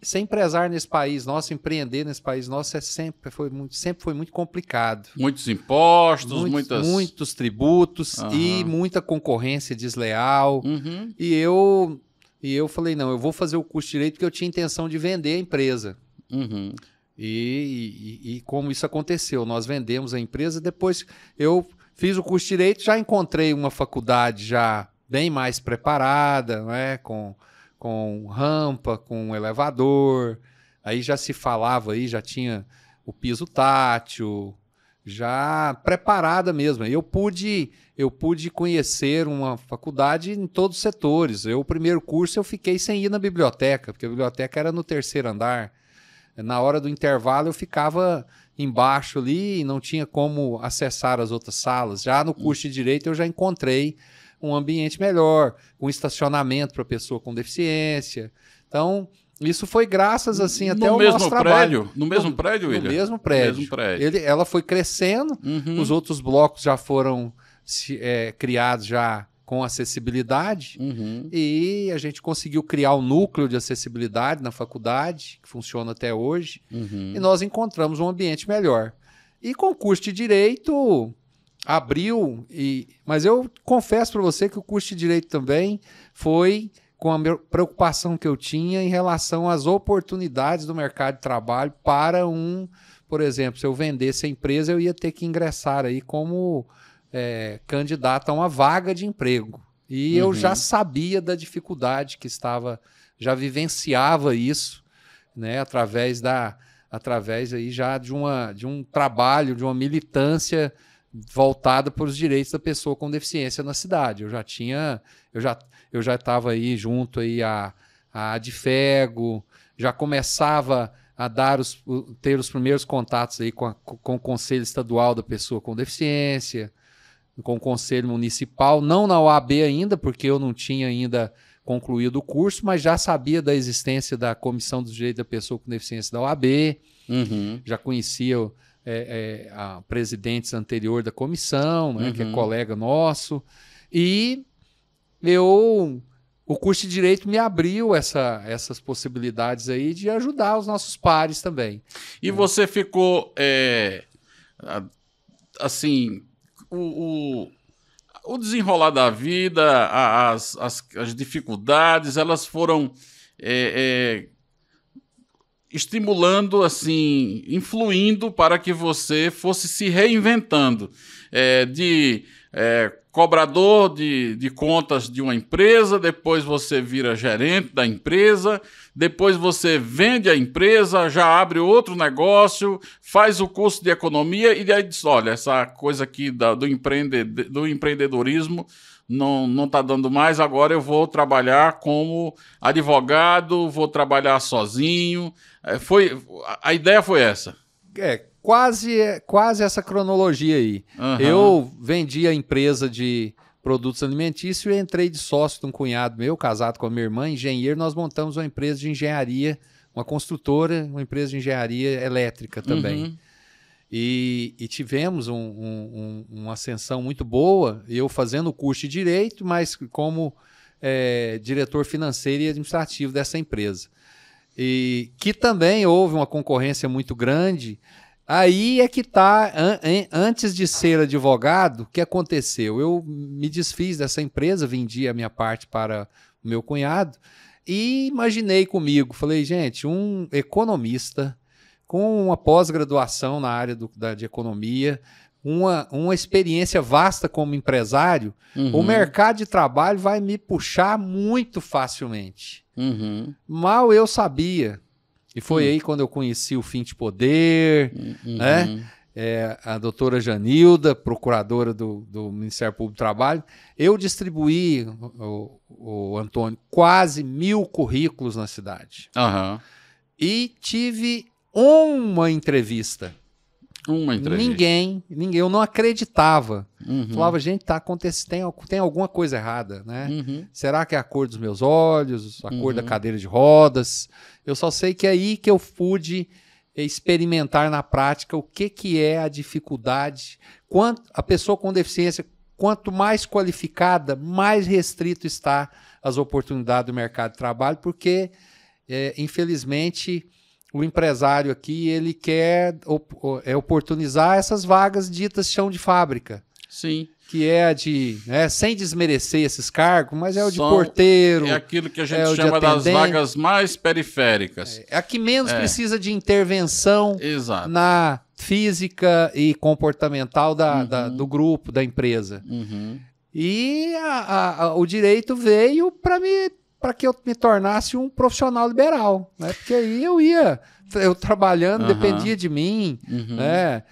ser empresário nesse país nosso, empreender nesse país nosso, sempre foi muito complicado. Muitos impostos, muitos tributos e muita concorrência desleal. E eu falei, não, eu vou fazer o curso de Direito porque eu tinha intenção de vender a empresa. E como isso aconteceu, nós vendemos a empresa, depois eu fiz o curso de Direito, já encontrei uma faculdade já bem mais preparada, né, com rampa, com elevador, aí já se falava, aí já tinha o piso tátil, já preparada mesmo. Eu pude conhecer uma faculdade em todos os setores. O primeiro curso eu fiquei sem ir na biblioteca, porque a biblioteca era no 3º andar. Na hora do intervalo eu ficava embaixo ali e não tinha como acessar as outras salas. Já no curso de Direito eu já encontrei um ambiente melhor, com estacionamento para pessoa com deficiência. Então, isso foi graças assim até ao nosso trabalho. No mesmo prédio, William? No mesmo prédio. Ela foi crescendo, os outros blocos já foram criados já com acessibilidade e a gente conseguiu criar um núcleo de acessibilidade na faculdade, que funciona até hoje, e nós encontramos um ambiente melhor. E com o curso de Direito abriu, mas eu confesso para você que o curso de Direito também foi com a preocupação que eu tinha em relação às oportunidades do mercado de trabalho por exemplo, se eu vendesse a empresa, eu ia ter que ingressar aí como candidato a uma vaga de emprego. E eu já sabia da dificuldade que já vivenciava isso, né, através aí já de um trabalho, de uma militância voltada para os direitos da pessoa com deficiência na cidade. Eu já estava aí junto aí a Adfego, já começava a ter os primeiros contatos aí com o Conselho Estadual da Pessoa com Deficiência, com o Conselho Municipal, não na OAB ainda, porque eu não tinha ainda concluído o curso, mas já sabia da existência da Comissão dos Direitos da Pessoa com Deficiência da OAB, já conhecia a presidente anterior da comissão, né, que é colega nosso, e o curso de Direito me abriu essas possibilidades aí de ajudar os nossos pares também. E você ficou, assim, o desenrolar da vida, as dificuldades, elas foram estimulando, assim, influindo para que você fosse se reinventando, cobrador de contas de uma empresa, depois você vira gerente da empresa, depois você vende a empresa, já abre outro negócio, faz o curso de economia e aí diz, olha, essa coisa aqui do empreendedorismo não está dando mais, agora eu vou trabalhar como advogado, vou trabalhar sozinho. A ideia foi essa. Quase essa cronologia aí. Eu vendi a empresa de produtos alimentícios e entrei de sócio de um cunhado meu, casado com a minha irmã, engenheiro. Nós montamos uma empresa de engenharia, uma construtora, uma empresa de engenharia elétrica também. E tivemos uma ascensão muito boa, eu fazendo o curso de Direito, mas como diretor financeiro e administrativo dessa empresa. e que também houve uma concorrência muito grande. Aí é que está, antes de ser advogado, o que aconteceu? Eu me desfiz dessa empresa, vendi a minha parte para o meu cunhado e imaginei comigo, falei, gente, um economista com uma pós-graduação na área de economia, uma experiência vasta como empresário, o mercado de trabalho vai me puxar muito facilmente. Mal eu sabia. E foi aí quando eu conheci o Fim de Poder, né? A doutora Janilda, procuradora do Ministério Público do Trabalho. Eu distribuí, o Antônio, quase 1000 currículos na cidade. E tive uma entrevista. Ninguém, eu não acreditava. Falava, gente, tá acontecendo, tem alguma coisa errada, né? Será que é a cor dos meus olhos, a cor da cadeira de rodas? Eu só sei que é aí que eu pude experimentar na prática o que é a dificuldade. A pessoa com deficiência, quanto mais qualificada, mais restrito está as oportunidades do mercado de trabalho, porque, infelizmente, o empresário aqui, ele quer oportunizar essas vagas ditas chão de fábrica. Sim. Que é a de, sem desmerecer esses cargos, mas é o de porteiro. É aquilo que a gente chama das vagas mais periféricas. É a que menos precisa de intervenção na física e comportamental do grupo, da empresa. E o direito veio para que eu me tornasse um profissional liberal, né? Porque aí eu trabalhando, dependia de mim, né?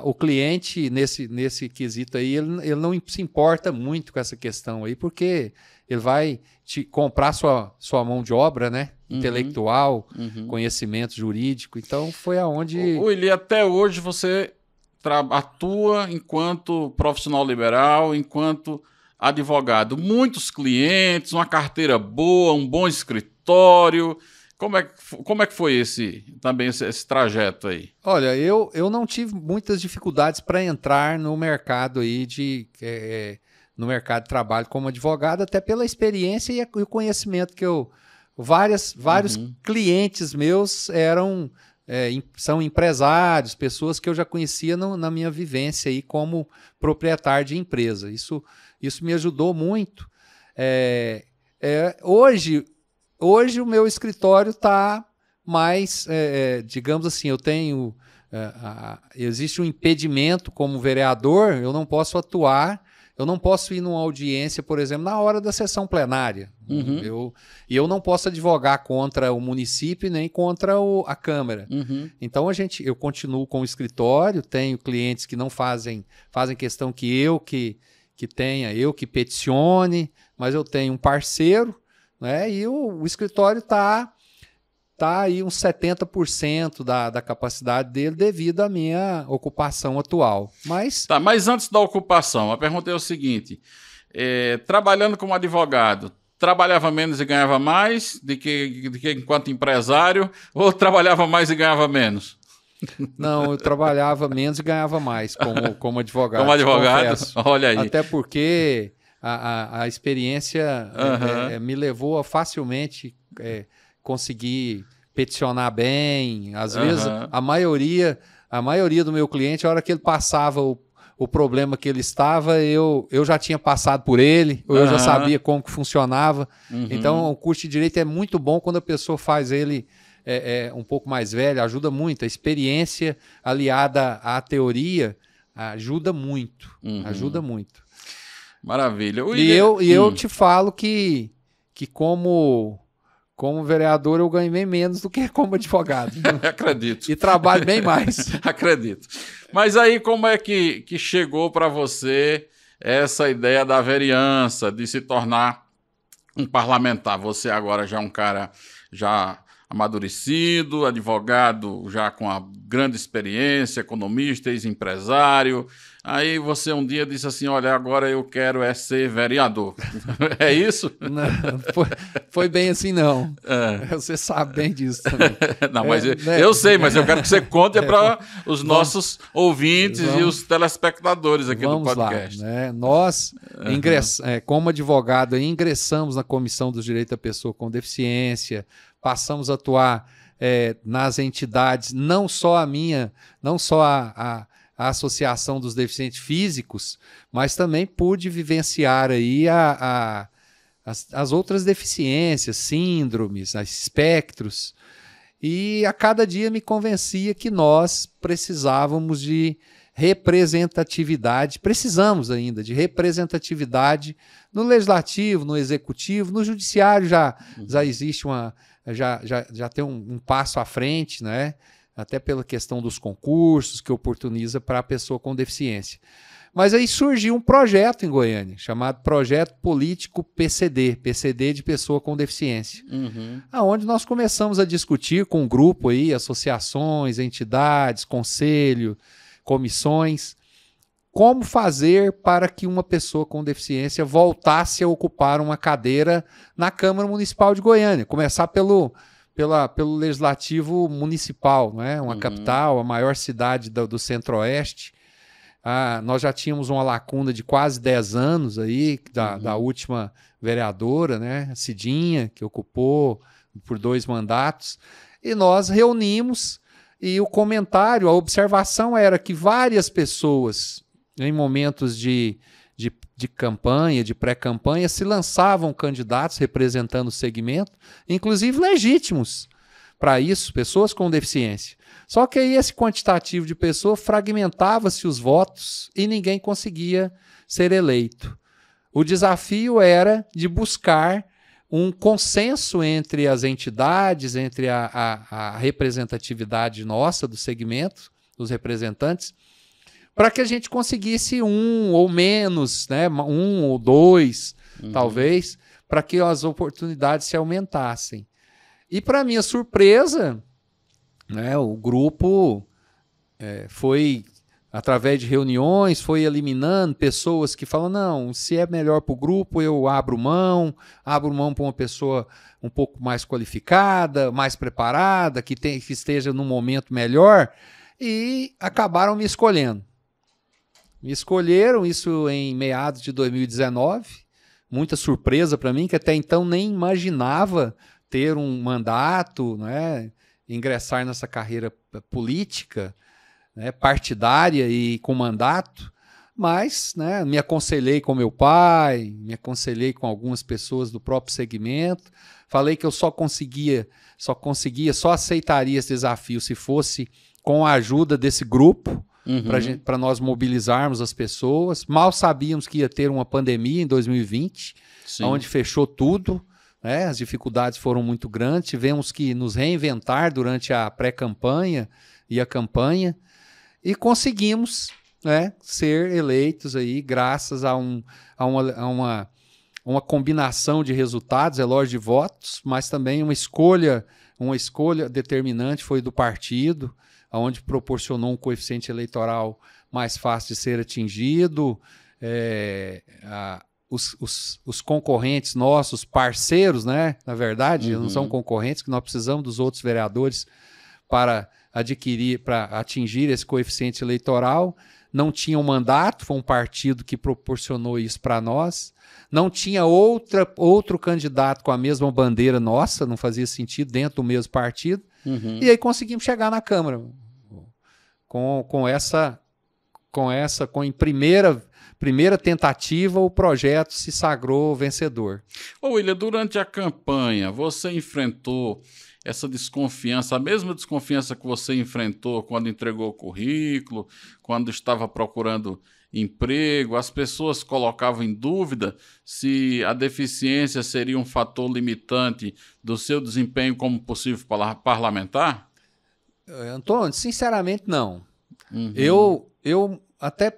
O cliente, nesse quesito aí, ele não se importa muito com essa questão aí, porque ele vai te comprar sua mão de obra, né? Intelectual, conhecimento jurídico. Então, foi aonde... Willy, até hoje você atua enquanto profissional liberal, enquanto advogado. Muitos clientes, uma carteira boa, um bom escritório. Como é que foi esse trajeto aí? Olha, eu não tive muitas dificuldades para entrar no mercado aí no mercado de trabalho como advogado, até pela experiência e o conhecimento que vários clientes meus são empresários, pessoas que eu já conhecia na minha vivência aí como proprietário de empresa. Isso me ajudou muito. Hoje o meu escritório está mais, digamos assim, existe um impedimento como vereador, eu não posso atuar, eu não posso ir numa audiência, por exemplo, na hora da sessão plenária. Eu não posso advogar contra o município nem contra a Câmara. Então eu continuo com o escritório, tenho clientes que não fazem questão que tenha, eu que peticione, mas eu tenho um parceiro, né? E o escritório está aí uns 70% da capacidade dele devido à minha ocupação atual. Mas antes da ocupação, a pergunta é o seguinte, trabalhando como advogado, trabalhava menos e ganhava mais do que enquanto empresário, ou trabalhava mais e ganhava menos? Não, eu trabalhava menos e ganhava mais como advogado. Como advogado? Olha aí. Até porque a experiência me levou a facilmente conseguir peticionar bem. Às vezes, a maioria do meu cliente, a hora que ele passava o problema que ele estava, eu já tinha passado por ele, ou eu já sabia como que funcionava. Então, o curso de Direito é muito bom quando a pessoa faz ele um pouco mais velho, ajuda muito. A experiência aliada à teoria ajuda muito. Ajuda muito. Maravilha. Eu te falo que como vereador eu ganhei bem menos do que como advogado. Acredito. E trabalho bem mais. Acredito. Mas aí como é que chegou para você essa ideia da vereança, de se tornar um parlamentar? Você agora já é um cara já amadurecido, advogado já com uma grande experiência, economista, ex-empresário. Aí você um dia disse assim, olha, agora eu quero ser vereador. É isso? Não, foi bem assim, não. Você sabe bem disso também. Não, mas eu sei, mas eu quero que você conte para os nossos ouvintes e os telespectadores aqui do podcast. Lá, né? Nós, como advogado, ingressamos na Comissão dos Direitos da Pessoa com Deficiência, passamos a atuar nas entidades, não só a Associação dos Deficientes Físicos, mas também pude vivenciar aí as outras deficiências, síndromes, espectros, e a cada dia me convencia que nós precisávamos de representatividade, precisamos ainda de representatividade no legislativo, no executivo, no judiciário já existe já tem um passo à frente, né? Até pela questão dos concursos que oportuniza para a pessoa com deficiência. Mas aí surgiu um projeto em Goiânia, chamado Projeto Político PCD de Pessoa com Deficiência, onde nós começamos a discutir com um grupo aí, associações, entidades, conselho, comissões, como fazer para que uma pessoa com deficiência voltasse a ocupar uma cadeira na Câmara Municipal de Goiânia, começar pelo legislativo municipal, né? Uma capital, a maior cidade do Centro-Oeste. Nós já tínhamos uma lacuna de quase 10 anos aí, da última vereadora, né? Cidinha, que ocupou por 2 mandatos, e nós reunimos, e o comentário, a observação era que várias pessoas, em momentos de campanha, de pré-campanha, se lançavam candidatos representando o segmento, inclusive legítimos para isso, pessoas com deficiência. Só que aí esse quantitativo de pessoas fragmentava-se os votos e ninguém conseguia ser eleito. O desafio era de buscar um consenso entre as entidades, entre a representatividade nossa do segmento, dos representantes, para que a gente conseguisse um ou menos, né, 1 ou 2, talvez, para que as oportunidades se aumentassem. E, para minha surpresa, né, o grupo foi, através de reuniões, foi eliminando pessoas que falam, não, se é melhor para o grupo, eu abro mão para uma pessoa um pouco mais qualificada, mais preparada, que esteja num momento melhor, e acabaram me escolhendo. Me escolheram, isso em meados de 2019, muita surpresa para mim, que até então nem imaginava ter um mandato, né, ingressar nessa carreira política, né, partidária e com mandato, mas, né, me aconselhei com meu pai, me aconselhei com algumas pessoas do próprio segmento, falei que eu só aceitaria esse desafio se fosse com a ajuda desse grupo, para nós mobilizarmos as pessoas. Mal sabíamos que ia ter uma pandemia em 2020, onde fechou tudo, né? As dificuldades foram muito grandes, tivemos que nos reinventar durante a pré-campanha e a campanha, e conseguimos, né, ser eleitos aí, graças a uma combinação de resultados, relógio de votos, mas também uma escolha determinante foi do partido, onde proporcionou um coeficiente eleitoral mais fácil de ser atingido. Os concorrentes nossos, parceiros, né? Na verdade, não são concorrentes, que nós precisamos dos outros vereadores para atingir esse coeficiente eleitoral. Não tinha um mandato, foi um partido que proporcionou isso para nós. Não tinha outro candidato com a mesma bandeira nossa, não fazia sentido dentro do mesmo partido. E aí conseguimos chegar na Câmara em primeira tentativa, o projeto se sagrou vencedor. Ô William, durante a campanha, você enfrentou essa desconfiança, a mesma desconfiança que você enfrentou quando entregou o currículo, quando estava procurando emprego? As pessoas colocavam em dúvida se a deficiência seria um fator limitante do seu desempenho como possível parlamentar? Antônio, sinceramente, não. Eu até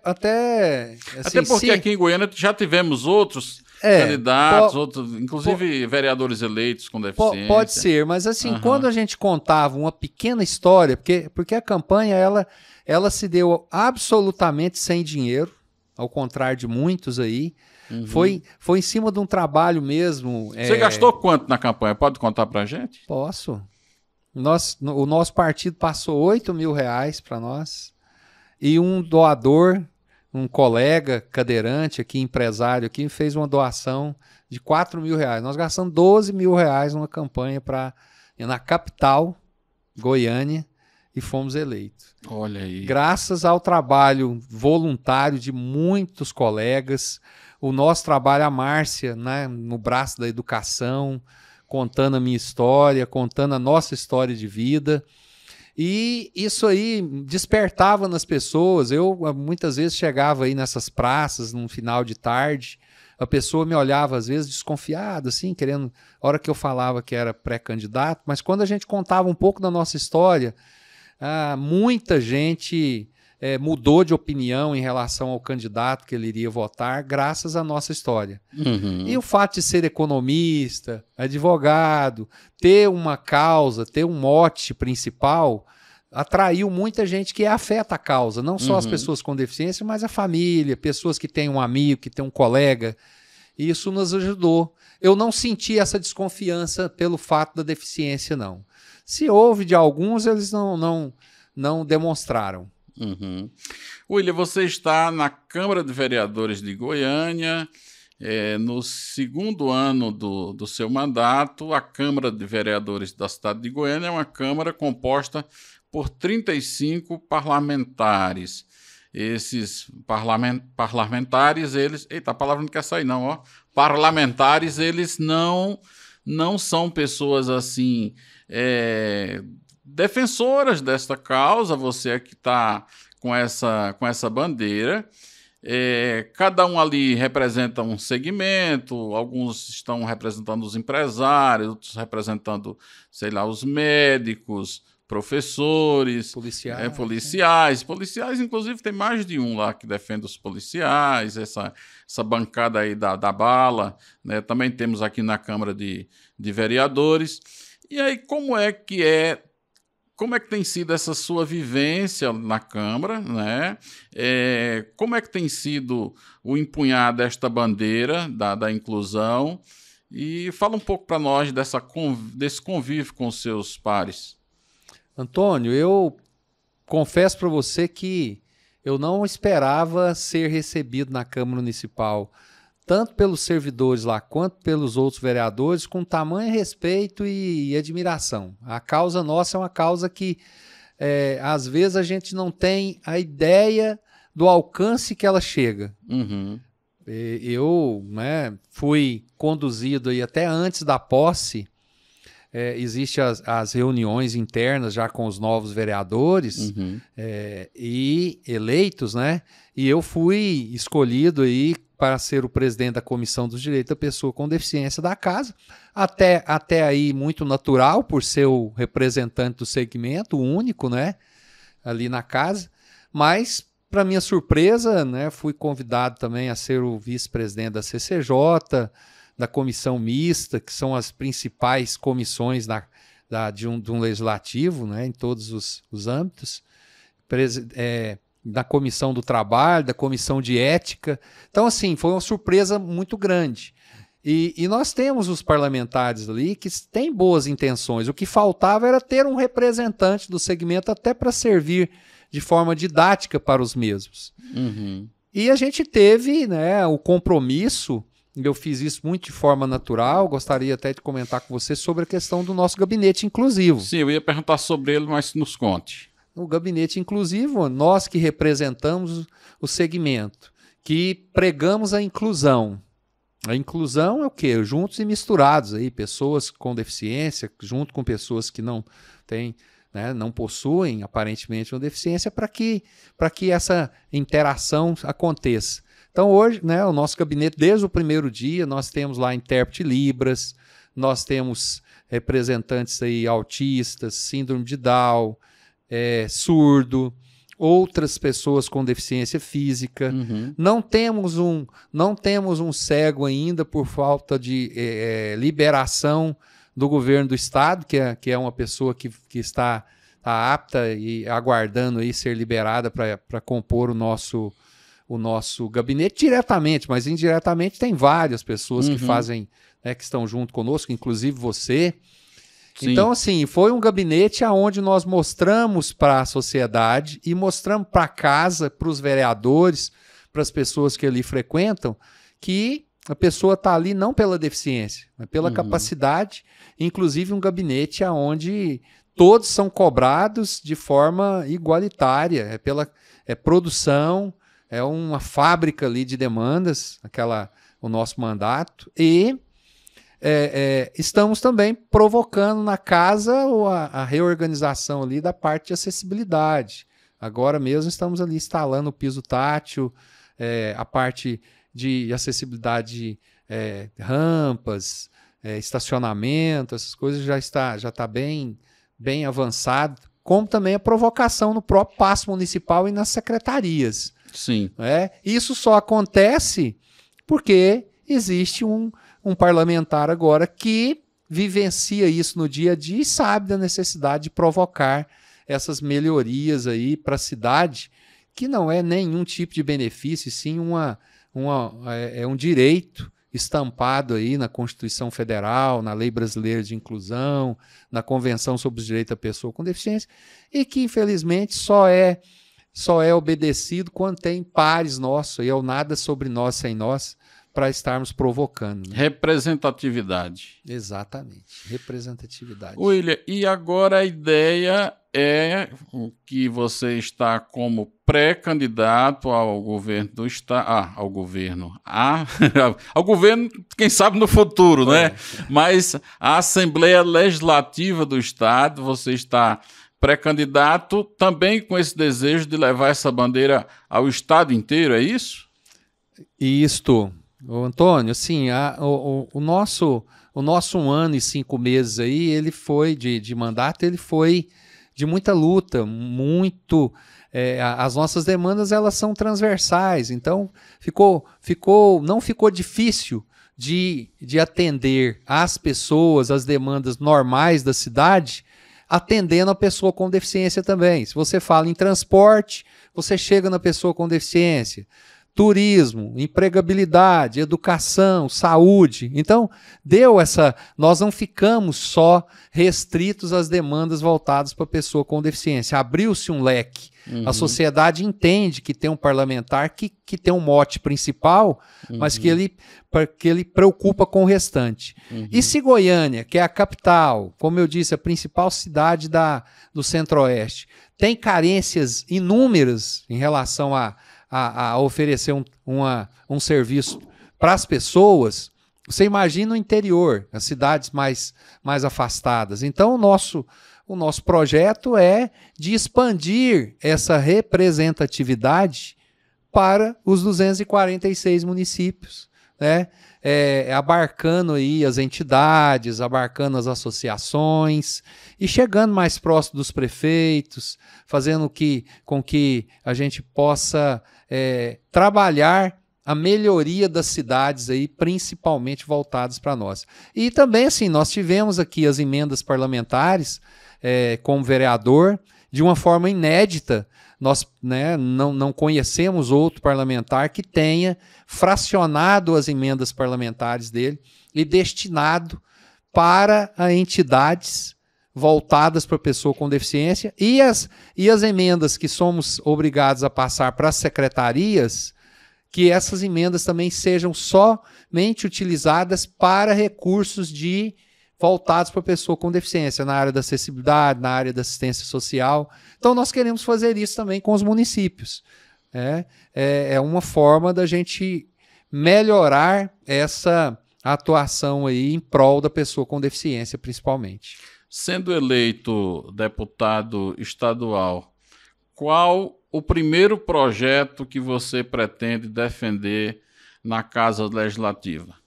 assim, porque aqui em Goiânia já tivemos outros candidatos, outros, inclusive vereadores eleitos com deficiência. Pode ser, mas assim, quando a gente contava uma pequena história, porque a campanha ela se deu absolutamente sem dinheiro, ao contrário de muitos aí. Foi em cima de um trabalho mesmo. Você gastou quanto na campanha? Pode contar pra gente? Posso. O nosso partido passou R$8.000 para nós. E um doador, um colega cadeirante aqui, empresário aqui, fez uma doação de R$4.000. Nós gastamos R$12.000 numa campanha na capital, Goiânia, e fomos eleitos. Olha aí. Graças ao trabalho voluntário de muitos colegas, o nosso trabalho, a Márcia, né, no braço da educação, contando a minha história, contando a nossa história de vida. E isso aí despertava nas pessoas. Eu muitas vezes chegava aí nessas praças, num final de tarde, a pessoa me olhava às vezes desconfiada, assim, querendo, a hora que eu falava que era pré-candidato, mas quando a gente contava um pouco da nossa história, muita gente mudou de opinião em relação ao candidato que ele iria votar, graças à nossa história. E o fato de ser economista, advogado, ter uma causa, ter um mote principal, atraiu muita gente que afeta a causa, não só as pessoas com deficiência, mas a família, pessoas que têm um amigo, que têm um colega. E isso nos ajudou. Eu não senti essa desconfiança pelo fato da deficiência, não. Se houve de alguns, eles não demonstraram. William, você está na Câmara de Vereadores de Goiânia, no segundo ano do seu mandato. A Câmara de Vereadores da cidade de Goiânia é uma Câmara composta por 35 parlamentares. Esses parlamentares, eles... Eita, a palavra não quer sair não, ó. Parlamentares, eles não são pessoas assim... defensoras desta causa. Você é que está com essa bandeira. Cada um ali representa um segmento, alguns estão representando os empresários, outros representando, sei lá, os médicos, professores, policiais, inclusive tem mais de um lá que defende os policiais, essa bancada aí da bala, né? Também temos aqui na Câmara de Vereadores. E aí, como é que tem sido essa sua vivência na Câmara, né? Como é que tem sido o empunhar desta bandeira da inclusão? E fala um pouco para nós desse convívio com os seus pares. Antônio, eu confesso para você que eu não esperava ser recebido na Câmara Municipal, tanto pelos servidores lá quanto pelos outros vereadores, com tamanho respeito e admiração. A causa nossa é uma causa que, às vezes, a gente não tem a ideia do alcance que ela chega. Eu, né, fui conduzido aí até antes da posse. Existem as reuniões internas já com os novos vereadores e eleitos, né? E eu fui escolhido aí para ser o presidente da Comissão dos Direitos da Pessoa com Deficiência da casa. Até aí muito natural, por ser o representante do segmento, o único, né? Ali na casa. Mas, para minha surpresa, né, fui convidado também a ser o vice-presidente da CCJ, da comissão mista, que são as principais comissões de um legislativo, né, em todos os âmbitos, da comissão do trabalho, da comissão de ética. Então, assim, foi uma surpresa muito grande. E nós temos os parlamentares ali que têm boas intenções. O que faltava era ter um representante do segmento até para servir de forma didática para os mesmos. E a gente teve, né, o compromisso. Eu fiz isso muito de forma natural. Gostaria até de comentar com você sobre a questão do nosso gabinete inclusivo. Sim, eu ia perguntar sobre ele, mas nos conte. O gabinete inclusivo, nós que representamos o segmento, que pregamos a inclusão. A inclusão é o quê? Juntos e misturados, aí, pessoas com deficiência, junto com pessoas que não têm, né, não possuem aparentemente uma deficiência, para que essa interação aconteça. Então hoje, né, o nosso gabinete, desde o primeiro dia, nós temos lá intérprete Libras, nós temos representantes aí autistas, síndrome de Down, surdo, outras pessoas com deficiência física. Não temos um cego ainda por falta de liberação do governo do estado, que é uma pessoa que está apta e aguardando aí ser liberada para compor o nosso gabinete diretamente, mas indiretamente tem várias pessoas que fazem, que estão junto conosco, inclusive você. Sim. Então, assim, foi um gabinete onde nós mostramos para a sociedade e mostramos para casa, para os vereadores, para as pessoas que ali frequentam, que a pessoa está ali não pela deficiência, mas pela capacidade, inclusive um gabinete onde todos são cobrados de forma igualitária, é produção, é uma fábrica ali de demandas, o nosso mandato, e estamos também provocando na casa a reorganização ali da parte de acessibilidade. Agora mesmo estamos ali instalando o piso tátil, a parte de acessibilidade, rampas, estacionamento, essas coisas já está bem avançado, como também a provocação no próprio Paço Municipal e nas secretarias. Sim. Isso só acontece porque existe um parlamentar agora que vivencia isso no dia a dia e sabe da necessidade de provocar essas melhorias aí para a cidade, que não é nenhum tipo de benefício, sim um direito estampado aí na Constituição Federal, na Lei Brasileira de Inclusão, na Convenção sobre os Direitos da Pessoa com Deficiência, e que infelizmente só é obedecido quando tem pares nossos, e é o nada sobre nós sem nós, para estarmos provocando. Né? Representatividade. Exatamente, representatividade. William, e agora a ideia é que você está como pré-candidato ao governo do estado, ao governo, quem sabe no futuro, né? Mas a Assembleia Legislativa do Estado, você está pré-candidato também com esse desejo de levar essa bandeira ao estado inteiro, é isso? Isto, Antônio, assim, o nosso 1 ano e 5 meses aí, ele foi de mandato, ele foi de muita luta, as nossas demandas elas são transversais, então não ficou difícil de atender às pessoas, as demandas normais da cidade, atendendo a pessoa com deficiência também. Se você fala em transporte, você chega na pessoa com deficiência. Turismo, empregabilidade, educação, saúde. Então, nós não ficamos só restritos às demandas voltadas para a pessoa com deficiência. Abriu-se um leque. A sociedade entende que tem um parlamentar que tem um mote principal, mas que ele preocupa com o restante. E se Goiânia, que é a capital, como eu disse, a principal cidade do Centro-Oeste, tem carências inúmeras em relação a oferecer um serviço para as pessoas, você imagina o interior, as cidades mais afastadas. Então, o nosso projeto é de expandir essa representatividade para os 246 municípios, né? Abarcando aí as entidades, abarcando as associações e chegando mais próximo dos prefeitos, fazendo com que a gente possa trabalhar a melhoria das cidades aí, principalmente voltadas para nós. E também, assim, nós tivemos aqui as emendas parlamentares como vereador, de uma forma inédita. Nós não conhecemos outro parlamentar que tenha fracionado as emendas parlamentares dele e destinado para entidades voltadas para a pessoa com deficiência e as emendas que somos obrigados a passar para as secretarias, que essas emendas também sejam somente utilizadas para recursos voltados para a pessoa com deficiência, na área da acessibilidade, na área da assistência social. Então, nós queremos fazer isso também com os municípios. É uma forma da gente melhorar essa atuação aí em prol da pessoa com deficiência, principalmente. Sendo eleito deputado estadual, qual o primeiro projeto que você pretende defender na Casa Legislativa?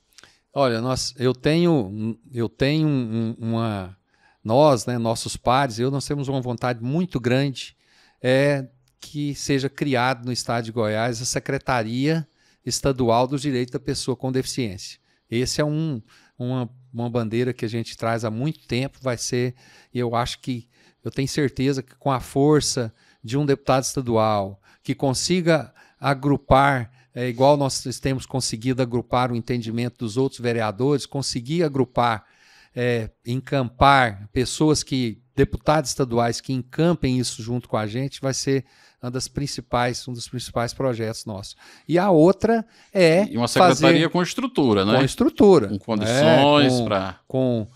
Olha, nós temos uma vontade muito grande que seja criado no estado de Goiás a Secretaria Estadual dos Direitos da Pessoa com Deficiência. Esse é uma bandeira que a gente traz há muito tempo, vai ser, e eu tenho certeza que com a força de um deputado estadual, que consiga agrupar, igual nós temos conseguido agrupar o entendimento dos outros vereadores, conseguir agrupar, encampar deputados estaduais que encampem isso junto com a gente, vai ser um dos principais projetos nossos. E a outra é e uma secretaria com estrutura, né? Com estrutura. Com condições para... Com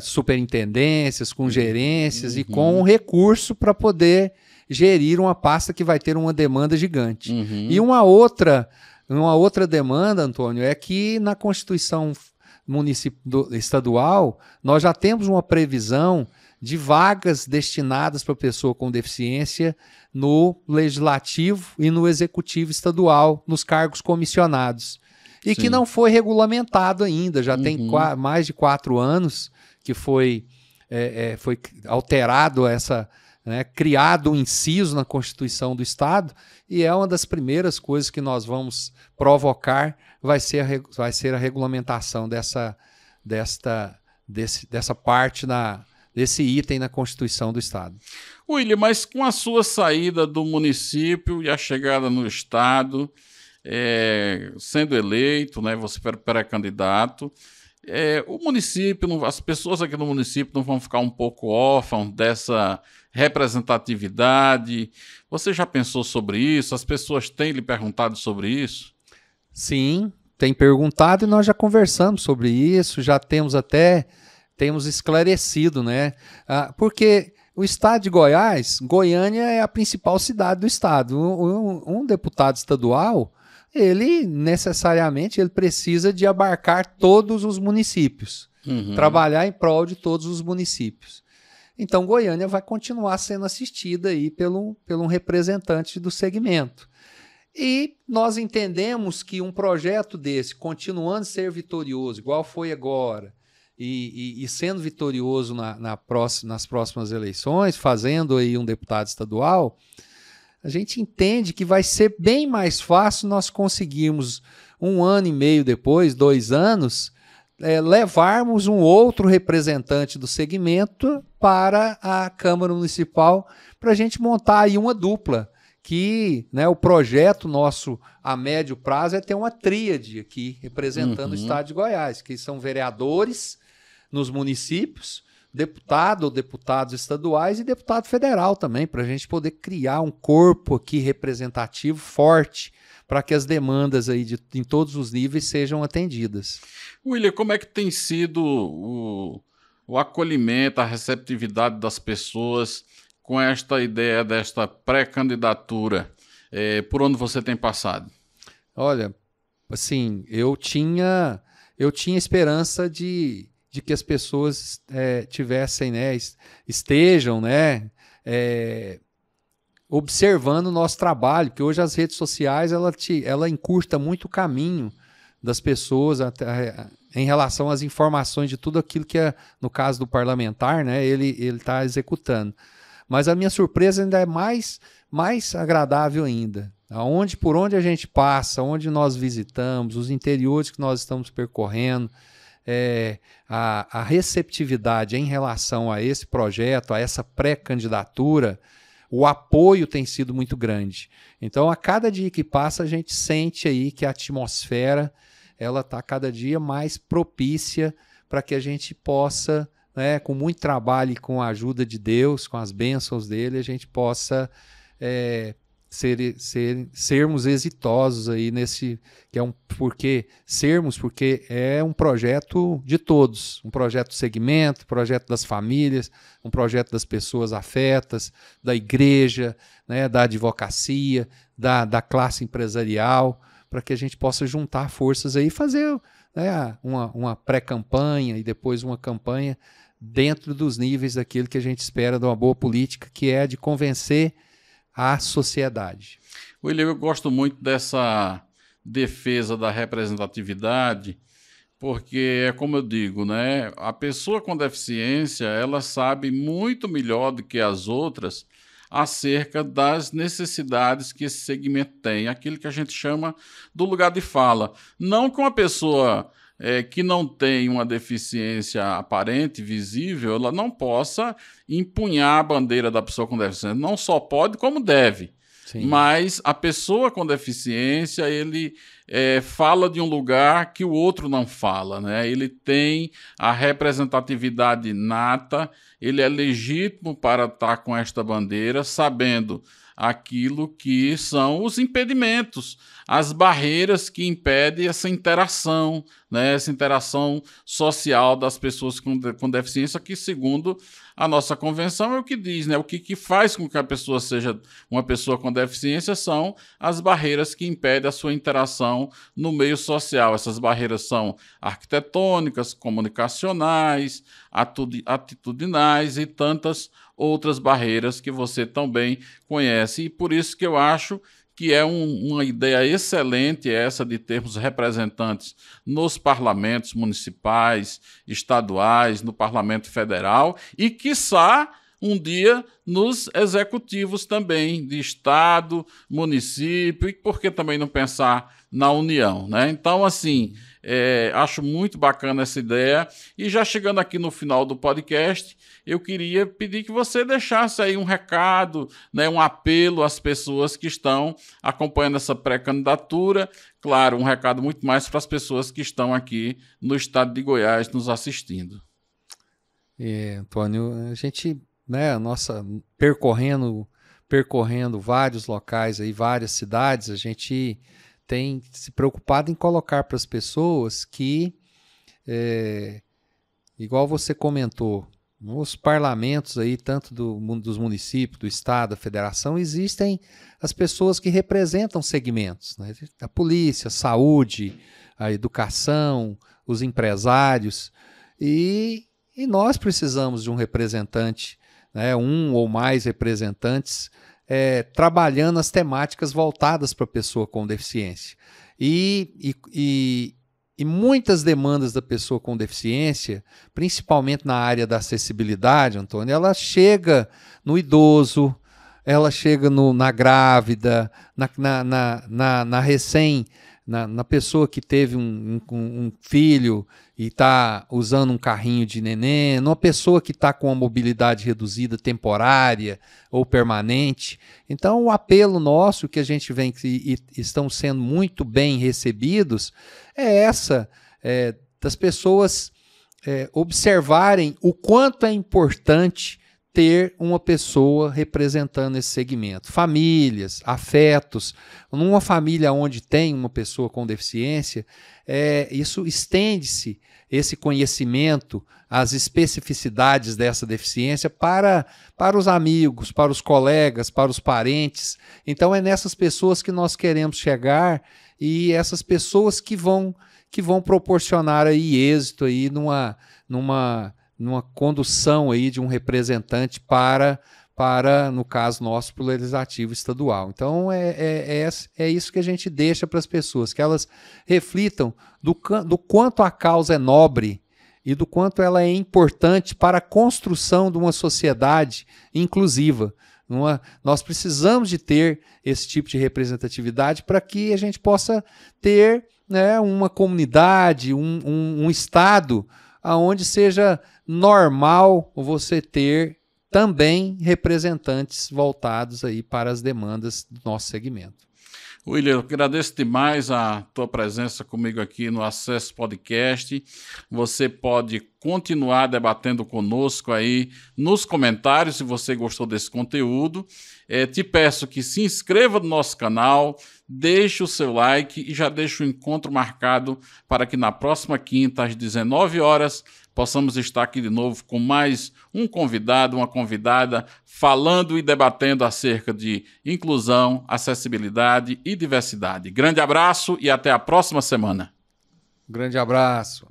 superintendências, com gerências e com recurso para poder gerir uma pasta que vai ter uma demanda gigante. E uma outra demanda, Antônio, é que na Constituição estadual nós já temos uma previsão de vagas destinadas para pessoa com deficiência no Legislativo e no Executivo estadual, nos cargos comissionados. E que não foi regulamentado ainda, já tem mais de 4 anos que foi alterado criado um inciso na Constituição do Estado, e é uma das primeiras coisas que nós vamos provocar, vai ser a regulamentação dessa parte desse item na Constituição do Estado. William, mas com a sua saída do município e a chegada no Estado, sendo eleito, né, você pré-candidato, o município, as pessoas aqui no município não vão ficar um pouco órfãos dessa representatividade? Você já pensou sobre isso? As pessoas têm lhe perguntado sobre isso? Sim, tem perguntado e nós já conversamos sobre isso, já temos esclarecido, né? Porque o estado de Goiás, Goiânia é a principal cidade do estado. Um deputado estadual, ele necessariamente precisa de abarcar todos os municípios, trabalhar em prol de todos os municípios. Então, Goiânia vai continuar sendo assistida aí pelo um representante do segmento. E nós entendemos que um projeto desse, continuando a ser vitorioso, igual foi agora, e sendo vitorioso nas próximas eleições, fazendo aí um deputado estadual, a gente entende que vai ser bem mais fácil nós conseguirmos 1 ano e meio depois, 2 anos, levarmos um outro representante do segmento para a Câmara Municipal para a gente montar aí uma dupla, que, né, o projeto nosso a médio prazo é ter uma tríade aqui representando o estado de Goiás, que são vereadores nos municípios, deputado ou deputados estaduais e deputado federal também, para a gente poder criar um corpo aqui representativo forte para que as demandas aí em todos os níveis sejam atendidas. William, como é que tem sido o acolhimento, a receptividade das pessoas com esta ideia desta pré-candidatura? Por onde você tem passado? Olha, assim, eu tinha esperança de que as pessoas tivessem, né, estejam, né, observando o nosso trabalho, porque hoje as redes sociais ela encurta muito o caminho das pessoas em relação às informações de tudo aquilo que no caso do parlamentar, né, ele está executando. Mas a minha surpresa ainda é mais agradável ainda. Por onde a gente passa, onde nós visitamos, os interiores que nós estamos percorrendo, a receptividade em relação a esse projeto, a essa pré-candidatura, o apoio tem sido muito grande. Então, a cada dia que passa, a gente sente aí que a atmosfera ela está cada dia mais propícia para que a gente possa, né, com muito trabalho e com a ajuda de Deus, com as bênçãos dele, a gente possa sermos exitosos aí nesse, porque é um projeto de todos, um projeto do segmento, um projeto das famílias, um projeto das pessoas afetas, da igreja, né, da advocacia, da classe empresarial, para que a gente possa juntar forças aí e fazer, né, uma pré-campanha e depois uma campanha dentro dos níveis daquilo que a gente espera de uma boa política, que é de convencer a sociedade. William, eu gosto muito dessa defesa da representatividade, porque é como eu digo, né? A pessoa com deficiência, ela sabe muito melhor do que as outras acerca das necessidades que esse segmento tem, aquilo que a gente chama do lugar de fala. Não que uma pessoa que não tem uma deficiência aparente, visível, ela não possa empunhar a bandeira da pessoa com deficiência. Não só pode, como deve. Sim. Mas a pessoa com deficiência, ele fala de um lugar que o outro não fala, né? Ele tem a representatividade nata, ele é legítimo para estar com esta bandeira, sabendo aquilo que são os impedimentos, as barreiras que impedem essa interação, né? Essa interação social das pessoas com deficiência, que, segundo a nossa convenção, é o que diz, né? O que faz com que a pessoa seja uma pessoa com deficiência são as barreiras que impedem a sua interação no meio social. Essas barreiras são arquitetônicas, comunicacionais, atitudinais e tantas outras barreiras que você também conhece. E por isso que eu acho que é uma ideia excelente essa de termos representantes nos parlamentos municipais, estaduais, no parlamento federal e, quiçá, um dia nos executivos também, de estado, município, e por que também não pensar na União, né? Então, assim, acho muito bacana essa ideia. E já chegando aqui no final do podcast, eu queria pedir que você deixasse aí um recado, né, um apelo às pessoas que estão acompanhando essa pré-candidatura. Claro, um recado muito mais para as pessoas que estão aqui no estado de Goiás nos assistindo. Antônio, a gente, né, percorrendo vários locais aí, várias cidades, a gente tem se preocupado em colocar para as pessoas que, igual você comentou, nos parlamentos aí, tanto dos municípios, do estado, da federação, existem as pessoas que representam segmentos, né? A polícia, a saúde, a educação, os empresários, e nós precisamos de um representante, né? Um ou mais representantes trabalhando as temáticas voltadas para a pessoa com deficiência. E muitas demandas da pessoa com deficiência, principalmente na área da acessibilidade, Antônio, ela chega no idoso, ela chega na grávida, na pessoa que teve um filho e está usando um carrinho de neném, numa pessoa que está com uma mobilidade reduzida temporária ou permanente. Então, o apelo nosso, que a gente vem e estão sendo muito bem recebidos, das pessoas observarem o quanto é importante ter uma pessoa representando esse segmento. Famílias, afetos. Numa família onde tem uma pessoa com deficiência, isso estende-se, esse conhecimento, as especificidades dessa deficiência para os amigos, para os colegas, para os parentes. Então é nessas pessoas que nós queremos chegar, e essas pessoas que vão proporcionar aí êxito aí numa condução aí de um representante para, no caso nosso, para o Legislativo Estadual. Então, é isso que a gente deixa para as pessoas, que elas reflitam do quanto a causa é nobre e do quanto ela é importante para a construção de uma sociedade inclusiva. Nós precisamos de ter esse tipo de representatividade para que a gente possa ter, né, uma comunidade, um estado onde seja normal você ter também representantes voltados aí para as demandas do nosso segmento. William, eu agradeço demais a tua presença comigo aqui no Acesso Podcast. Você pode continuar debatendo conosco aí nos comentários, se você gostou desse conteúdo. Te peço que se inscreva no nosso canal, deixe o seu like e já deixe o encontro marcado para que na próxima quinta, às 19 horas, possamos estar aqui de novo com mais um convidado, uma convidada, falando e debatendo acerca de inclusão, acessibilidade e diversidade. Grande abraço e até a próxima semana. Grande abraço.